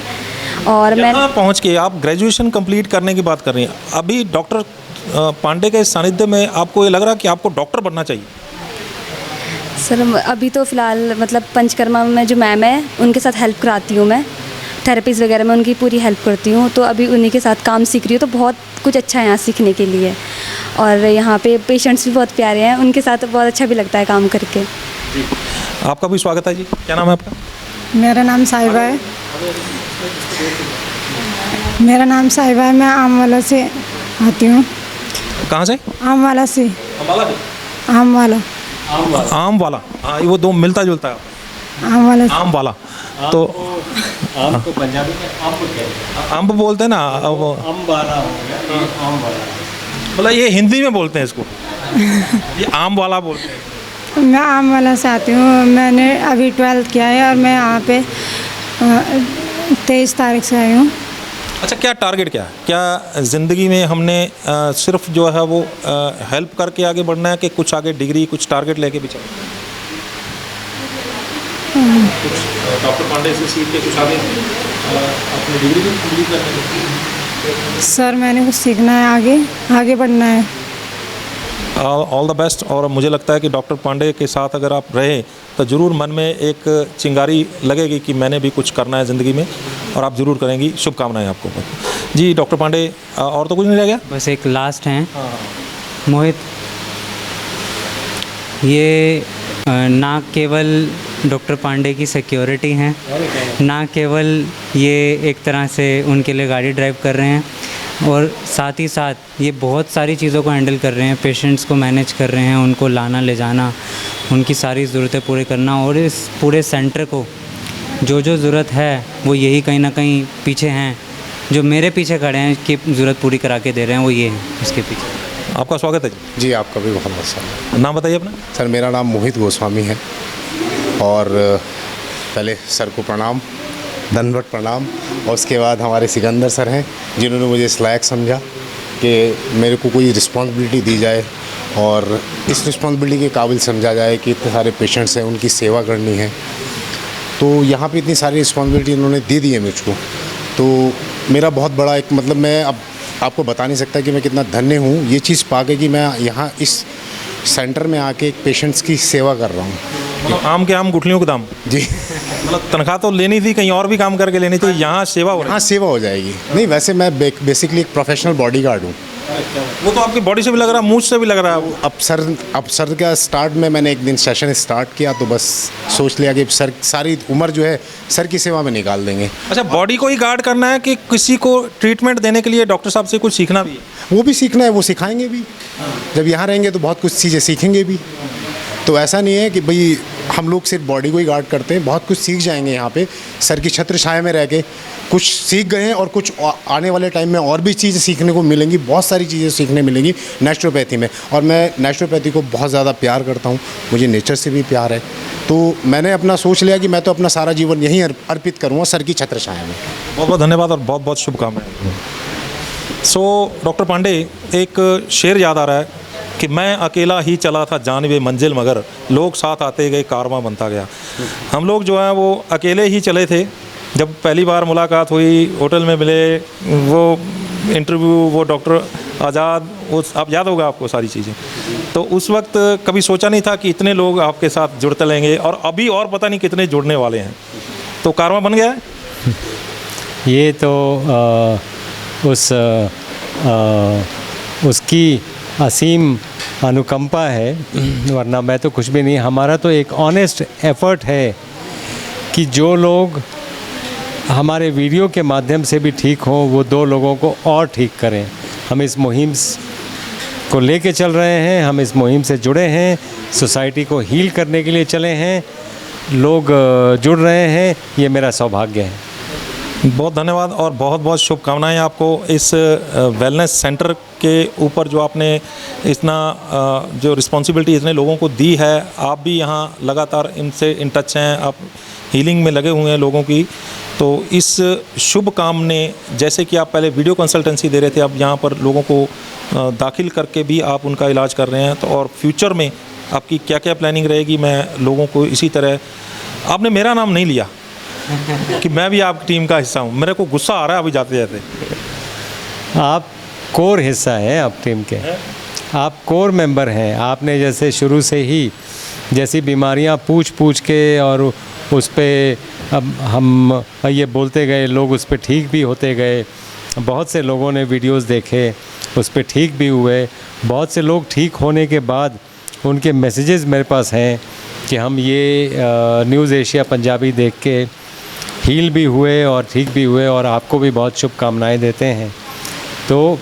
S14: और मैं
S1: पहुँच के आप ग्रेजुएशन कंप्लीट करने की बात कर रही हैं, अभी डॉक्टर पांडे के सानिध्य में आपको ये लग रहा है कि आपको डॉक्टर बनना चाहिए?
S14: सर अभी तो फ़िलहाल मतलब पंचकर्मा में जो मैम है उनके साथ हेल्प कराती हूँ मैं, थेरेपीज़ वगैरह मैं उनकी पूरी हेल्प करती हूँ। तो अभी उन्हीं के साथ काम सीख रही हूँ, तो बहुत कुछ अच्छा है यहाँ सीखने के लिए। और यहाँ पे पेशेंट्स भी बहुत प्यारे हैं, उनके साथ बहुत अच्छा भी लगता है काम करके।
S1: आपका भी स्वागत है जी। क्या नाम है आपका?
S15: मेरा नाम साहिबा है। मेरा नाम साहिबा है। मैं आमवाला से आती हूँ।
S1: कहाँ से?
S15: आमवाला से। आमवाला।
S1: आम वाला, हाँ वो दो मिलता जुलता है।
S15: आमवाला।
S1: आम वाला तो
S2: आम को पंजाबी में आम क्या है?
S1: अम्ब बोलते हैं ना, वो
S2: अम्बारा हो गया, ये आम वाला।
S1: मतलब ये हिंदी में बोलते हैं इसको, ये आम वाला बोलते हैं।
S15: मैं आमवाला से आती हूँ। मैंने अभी 12th किया है और मैं यहाँ पे 23 तारीख से आई हूँ।
S1: अच्छा, क्या टारगेट क्या है? क्या ज़िंदगी में हमने सिर्फ जो है वो हेल्प करके आगे बढ़ना है कि कुछ आगे डिग्री, कुछ टारगेट लेके भी चलना है? कुछ डॉक्टर पांडे से सीख के कुछ आगे अपनी डिग्री भी कंप्लीट करना है?
S15: सर मैंने कुछ सीखना है, आगे बढ़ना है।
S1: All the best. और मुझे लगता है कि डॉक्टर पांडे के साथ अगर आप रहे तो ज़रूर मन में एक चिंगारी लगेगी कि मैंने भी कुछ करना है ज़िंदगी में, और आप ज़रूर करेंगी। शुभकामनाएं आपको जी डॉक्टर पांडे। और तो कुछ नहीं रह गया?
S3: बस एक लास्ट हैं मोहित। ये ना केवल डॉक्टर पांडे की सिक्योरिटी हैं, ना केवल ये एक तरह से उनके लिए गाड़ी ड्राइव कर रहे हैं, और साथ ही साथ ये बहुत सारी चीज़ों को हैंडल कर रहे हैं। पेशेंट्स को मैनेज कर रहे हैं, उनको लाना ले जाना, उनकी सारी ज़रूरतें पूरी करना, और इस पूरे सेंटर को जो ज़रूरत है वो यही कहीं ना कहीं पीछे हैं, जो मेरे पीछे खड़े हैं कि ज़रूरत पूरी करा के दे रहे हैं, वो ये हैं उसके पीछे।
S1: आपका स्वागत है
S16: जी। आपका भी बहुत बहुत स्वागत।
S1: नाम बताइए अपना।
S16: सर मेरा नाम मोहित गोस्वामी है, और पहले सर को प्रणाम, दंडवत प्रणाम। और उसके बाद हमारे सिकंदर सर हैं जिन्होंने मुझे इस लायक समझा कि मेरे को कोई रिस्पॉन्सिबिलिटी दी जाए और इस रिस्पॉन्सिबिलिटी के काबिल समझा जाए कि इतने सारे पेशेंट्स हैं, उनकी सेवा करनी है। तो यहाँ पे इतनी सारी रिस्पॉन्सिबिलिटी उन्होंने दे दी है मुझको, तो मेरा बहुत बड़ा एक मतलब मैं अब आपको बता नहीं सकता कि मैं कितना धन्य हूँ ये चीज़ पा के कि मैं यहाँ इस सेंटर में आके एक पेशेंट्स की सेवा कर रहा हूँ।
S1: मतलब आम के आम गुठलियों के दाम
S16: जी।
S1: मतलब तनख्वाह तो लेनी थी, कहीं और भी काम करके लेनी थी, यहाँ सेवा हो रही है।
S16: हाँ सेवा हो जाएगी। नहीं वैसे मैं बेसिकली एक प्रोफेशनल बॉडीगार्ड हूँ।
S1: वो तो आपकी बॉडी से भी लग रहा है, मूंछ से भी लग रहा है।
S16: अब सर का स्टार्ट में मैंने एक दिन सेशन स्टार्ट किया तो बस सोच लिया कि सर सारी उम्र जो है सर की सेवा में निकाल देंगे।
S1: अच्छा, बॉडी को ही गार्ड करना है कि किसी को ट्रीटमेंट देने के लिए डॉक्टर साहब से कुछ सीखना भी है?
S16: वो भी सीखना है, वो सिखाएंगे भी। जब यहाँ रहेंगे तो बहुत कुछ चीज़ें सीखेंगे भी। तो ऐसा नहीं है कि भाई हम लोग सिर्फ बॉडी को ही गार्ड करते हैं, बहुत कुछ सीख जाएंगे यहाँ पे सर की छत्र छाया में रह के। कुछ सीख गए हैं और कुछ आने वाले टाइम में और भी चीज़ें सीखने को मिलेंगी, बहुत सारी चीज़ें सीखने मिलेंगी नेचुरोपैथी में। और मैं नेचुरोपैथी को बहुत ज़्यादा प्यार करता हूँ, मुझे नेचर से भी प्यार है। तो मैंने अपना सोच लिया कि मैं तो अपना सारा जीवन यहीं अर्पित करूँगा सर की छत्र छाया में।
S1: बहुत बहुत धन्यवाद और बहुत बहुत शुभकामनाएं। सो डॉक्टर पांडे, एक शेर याद आ रहा है कि मैं अकेला ही चला था जानिबे मंजिल, मगर लोग साथ आते गए कारवां बनता गया। हम लोग जो है वो अकेले ही चले थे। जब पहली बार मुलाकात हुई, होटल में मिले, वो इंटरव्यू, वो डॉक्टर आज़ाद, वो आप याद होगा आपको सारी चीज़ें। तो उस वक्त कभी सोचा नहीं था कि इतने लोग आपके साथ जुड़ते लेंगे, और अभी और पता नहीं कितने जुड़ने वाले हैं। तो कारवां बन गया है।
S2: ये तो उसकी असीम अनुकंपा है, वरना मैं तो कुछ भी नहीं। हमारा तो एक ऑनेस्ट एफर्ट है कि जो लोग हमारे वीडियो के माध्यम से भी ठीक हों, वो 2 लोगों को और ठीक करें। हम इस मुहिम को लेके चल रहे हैं, हम इस मुहिम से जुड़े हैं, सोसाइटी को हील करने के लिए चले हैं, लोग जुड़ रहे हैं, ये मेरा सौभाग्य है।
S1: बहुत धन्यवाद और बहुत बहुत शुभकामनाएं आपको इस वेलनेस सेंटर के ऊपर जो आपने इतना जो रिस्पॉन्सिबिलिटी इतने लोगों को दी है। आप भी यहाँ लगातार इनसे इन टच हैं, आप हीलिंग में लगे हुए हैं लोगों की। तो इस शुभ काम ने, जैसे कि आप पहले वीडियो कंसल्टेंसी दे रहे थे, अब यहाँ पर लोगों को दाखिल करके भी आप उनका इलाज कर रहे हैं। तो और फ्यूचर में आपकी क्या क्या प्लानिंग रहेगी? मैं लोगों को इसी तरह, आपने मेरा नाम नहीं लिया कि मैं भी आपकी टीम का हिस्सा हूँ, मेरे को गुस्सा आ रहा है अभी जाते जाते।
S2: आप कोर हिस्सा हैं, आप टीम के, आप कोर मेंबर हैं। आपने जैसे शुरू से ही जैसी बीमारियां पूछ के और उस पे अब हम ये बोलते गए, लोग उस पर ठीक भी होते गए। बहुत से लोगों ने वीडियोस देखे, उस पर ठीक भी हुए। बहुत से लोग ठीक होने के बाद उनके मैसेजेस मेरे पास हैं कि हम ये न्यूज़ एशिया पंजाबी देख के हील भी हुए और ठीक भी हुए, और आपको भी बहुत शुभकामनाएं देते हैं। तो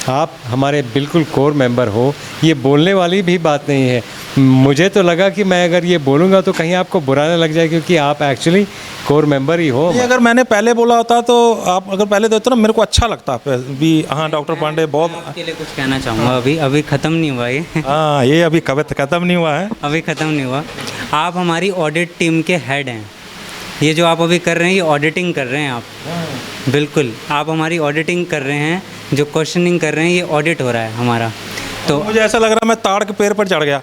S2: आप हमारे बिल्कुल कोर मेंबर हो, ये बोलने वाली भी बात नहीं है। मुझे तो लगा कि मैं अगर ये बोलूँगा तो कहीं आपको बुरा ना लग जाए, क्योंकि आप एक्चुअली कोर मेंबर ही हो।
S1: ये अगर मैंने पहले बोला होता तो आप अगर पहले देते ना, मेरे को अच्छा लगता भी। हाँ, डॉक्टर पांडे बहुत
S3: आपके लिए कुछ कहना चाहूँगा। अभी ख़त्म नहीं हुआ ये।
S1: हाँ, ये अभी ख़त्म नहीं हुआ है।
S3: अभी ख़त्म नहीं हुआ। आप हमारी ऑडिट टीम के हेड हैं। ये जो आप अभी कर रहे हैं, ये ऑडिटिंग कर रहे हैं आप। बिल्कुल, आप हमारी ऑडिटिंग कर रहे हैं। जो क्वेश्चनिंग कर रहे हैं, ये ऑडिट हो रहा है हमारा। तो
S1: मुझे ऐसा लग रहा है मैं ताड़ के पेड़ पर चढ़ गया।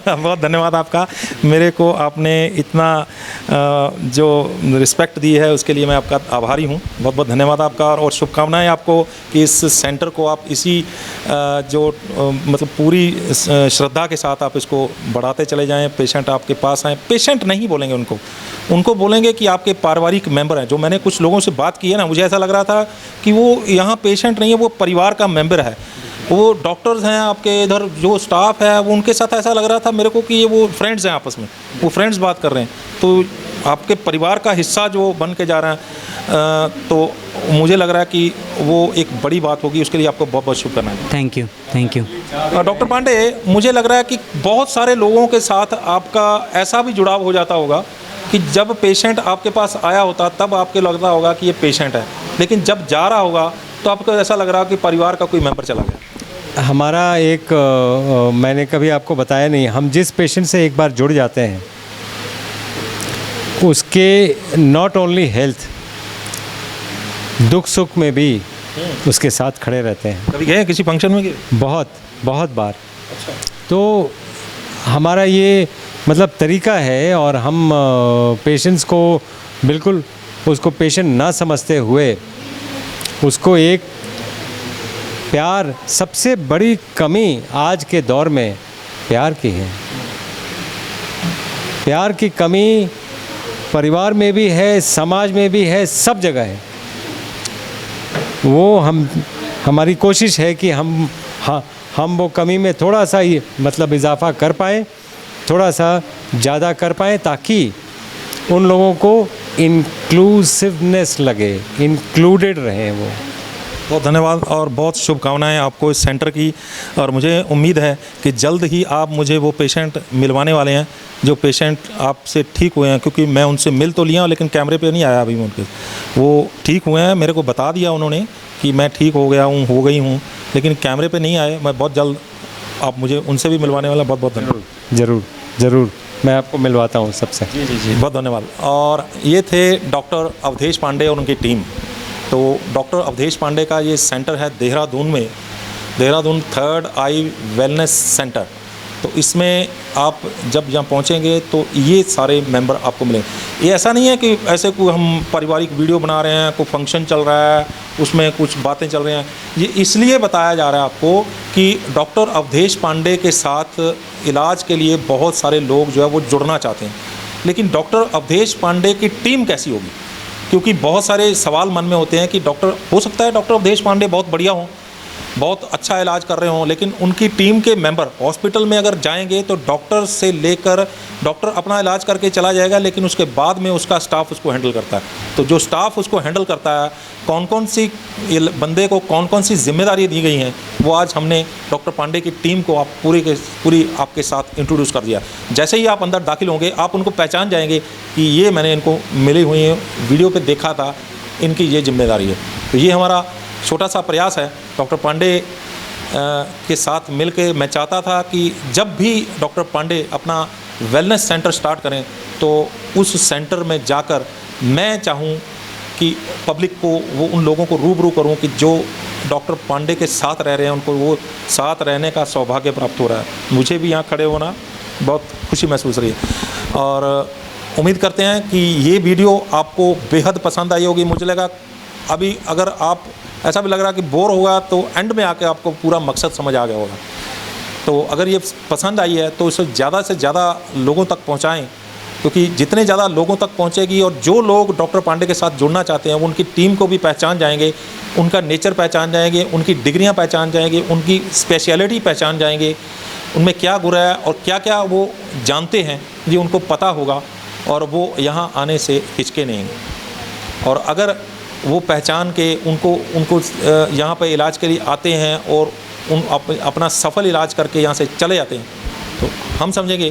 S1: बहुत धन्यवाद आपका। मेरे को आपने इतना जो रिस्पेक्ट दी है उसके लिए मैं आपका आभारी हूँ। बहुत बहुत धन्यवाद आपका, और शुभकामनाएं आपको कि इस सेंटर को आप इसी जो मतलब पूरी श्रद्धा के साथ आप इसको बढ़ाते चले जाएं। पेशेंट आपके पास आएँ, पेशेंट नहीं बोलेंगे उनको बोलेंगे कि आपके पारिवारिक मेंबर हैं। जो मैंने कुछ लोगों से बात की है ना, मुझे ऐसा लग रहा था कि वो यहाँ पेशेंट नहीं है, वो परिवार का मेंबर है। वो डॉक्टर्स हैं आपके, इधर जो स्टाफ है वो, उनके साथ ऐसा लग रहा था मेरे को कि ये वो फ्रेंड्स हैं, आपस में वो फ्रेंड्स बात कर रहे हैं। तो आपके परिवार का हिस्सा जो बन के जा रहा है, तो मुझे लग रहा है कि वो एक बड़ी बात होगी। उसके लिए आपको बहुत बहुत शुभकामनाएं।
S3: Thank you.
S1: डॉक्टर पांडे, मुझे लग रहा है कि बहुत सारे लोगों के साथ आपका ऐसा भी जुड़ाव हो जाता होगा कि जब पेशेंट आपके पास आया होता तब आपको लगता होगा कि ये पेशेंट है, लेकिन जब जा रहा होगा तो आपको ऐसा लग रहा कि परिवार का कोई मेंबर चला गया।
S2: हमारा एक मैंने कभी आपको बताया नहीं, हम जिस पेशेंट से एक बार जुड़ जाते हैं उसके नॉट ओनली हेल्थ, दुख सुख में भी उसके साथ खड़े रहते हैं।
S1: कभी गए किसी फंक्शन में?
S2: बहुत बार। तो हमारा ये मतलब तरीका है, और हम पेशेंट्स को बिल्कुल उसको पेशेंट ना समझते हुए उसको एक प्यार, सबसे बड़ी कमी आज के दौर में प्यार की है। प्यार की कमी परिवार में भी है, समाज में भी है, सब जगह है। वो हमारी कोशिश है कि हम वो कमी में थोड़ा सा ही मतलब इजाफा कर पाएँ, थोड़ा सा ज़्यादा कर पाएँ, ताकि उन लोगों को इंक्लूसिवनेस लगे, इंक्लूडेड रहें वो।
S1: बहुत धन्यवाद और बहुत शुभकामनाएं आपको इस सेंटर की, और मुझे उम्मीद है कि जल्द ही आप मुझे वो पेशेंट मिलवाने वाले हैं जो पेशेंट आपसे ठीक हुए हैं। क्योंकि मैं उनसे मिल तो लिया, लेकिन कैमरे पे नहीं आया अभी उनके। वो ठीक हुए हैं, मेरे को बता दिया उन्होंने कि मैं ठीक हो गया हूँ, हो गई हूँ, लेकिन कैमरे पे नहीं आए। मैं बहुत जल्द आप मुझे उनसे भी मिलवाने वाला। बहुत बहुत धन्यवाद।
S2: ज़रूर मैं आपको मिलवाता हूँ सबसे।
S1: जी, बहुत धन्यवाद। और ये थे डॉक्टर अवधेश पांडे और उनकी टीम। तो डॉक्टर अवधेश पांडे का ये सेंटर है देहरादून में, देहरादून 3rd आई वेलनेस सेंटर। तो इसमें आप जब यहाँ पहुँचेंगे तो ये सारे मेंबर आपको मिलेंगे। ये ऐसा नहीं है कि ऐसे कोई हम पारिवारिक वीडियो बना रहे हैं, कोई फंक्शन चल रहा है उसमें कुछ बातें चल रही हैं। ये इसलिए बताया जा रहा है आपको कि डॉक्टर अवधेश पांडे के साथ इलाज के लिए बहुत सारे लोग जो है वो जुड़ना चाहते हैं, लेकिन डॉक्टर अवधेश पांडे की टीम कैसी होगी। क्योंकि बहुत सारे सवाल मन में होते हैं कि डॉक्टर, हो सकता है डॉक्टर अवधेश पांडे बहुत बढ़िया हों, बहुत अच्छा इलाज कर रहे हों, लेकिन उनकी टीम के मेंबर हॉस्पिटल में अगर जाएंगे तो डॉक्टर से लेकर, डॉक्टर अपना इलाज करके चला जाएगा, लेकिन उसके बाद में उसका स्टाफ उसको हैंडल करता है। तो जो स्टाफ उसको हैंडल करता है, कौन कौन सी बंदे को कौन कौन सी जिम्मेदारी दी गई हैं, वो आज हमने डॉक्टर पांडे की टीम को आप पूरी आपके साथ इंट्रोड्यूस कर दिया। जैसे ही आप अंदर दाखिल होंगे आप उनको पहचान जाएंगे कि ये मैंने इनको मिली हुई है, वीडियो पे देखा था, इनकी ये जिम्मेदारी है। तो ये हमारा छोटा सा प्रयास है डॉक्टर पांडे के साथ मिलके। मैं चाहता था कि जब भी डॉक्टर पांडे अपना वेलनेस सेंटर स्टार्ट करें तो उस सेंटर में जाकर मैं चाहूँ कि पब्लिक को, वो उन लोगों को रूबरू करूँ कि जो डॉक्टर पांडे के साथ रह रहे हैं उनको वो साथ रहने का सौभाग्य प्राप्त हो रहा है। मुझे भी यहाँ खड़े होना बहुत खुशी महसूस रही है, और उम्मीद करते हैं कि ये वीडियो आपको बेहद पसंद आई होगी। मुझे लगा अभी अगर आप ऐसा भी लग रहा कि बोर होगा तो एंड में आके आपको पूरा मकसद समझ आ गया होगा। तो अगर ये पसंद आई है तो इसे ज़्यादा से ज़्यादा लोगों तक पहुँचाएँ, क्योंकि जितने ज़्यादा लोगों तक पहुंचेगी और जो लोग डॉक्टर पांडे के साथ जुड़ना चाहते हैं वो उनकी टीम को भी पहचान जाएंगे, उनका नेचर पहचान जाएंगे, उनकी डिग्रियां पहचान जाएंगे, उनकी स्पेशलिटी पहचान जाएंगे, उनमें क्या गुण है और क्या क्या वो जानते हैं ये उनको पता होगा और वो यहाँ आने से हिचके नहीं। और अगर वो पहचान के उनको यहाँ पे इलाज के लिए आते हैं और अपना सफल इलाज करके यहाँ से चले जाते हैं, तो हम समझेंगे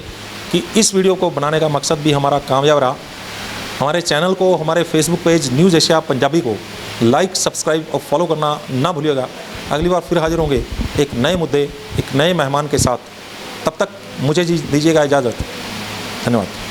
S1: कि इस वीडियो को बनाने का मकसद भी हमारा कामयाब रहा। हमारे चैनल को, हमारे Facebook page news Asia Punjabi को लाइक, सब्सक्राइब और फॉलो करना ना भूलिएगा। अगली बार फिर हाजिर होंगे एक नए मुद्दे, एक नए मेहमान के साथ। तब तक मुझे दीजिएगा इजाज़त। धन्यवाद।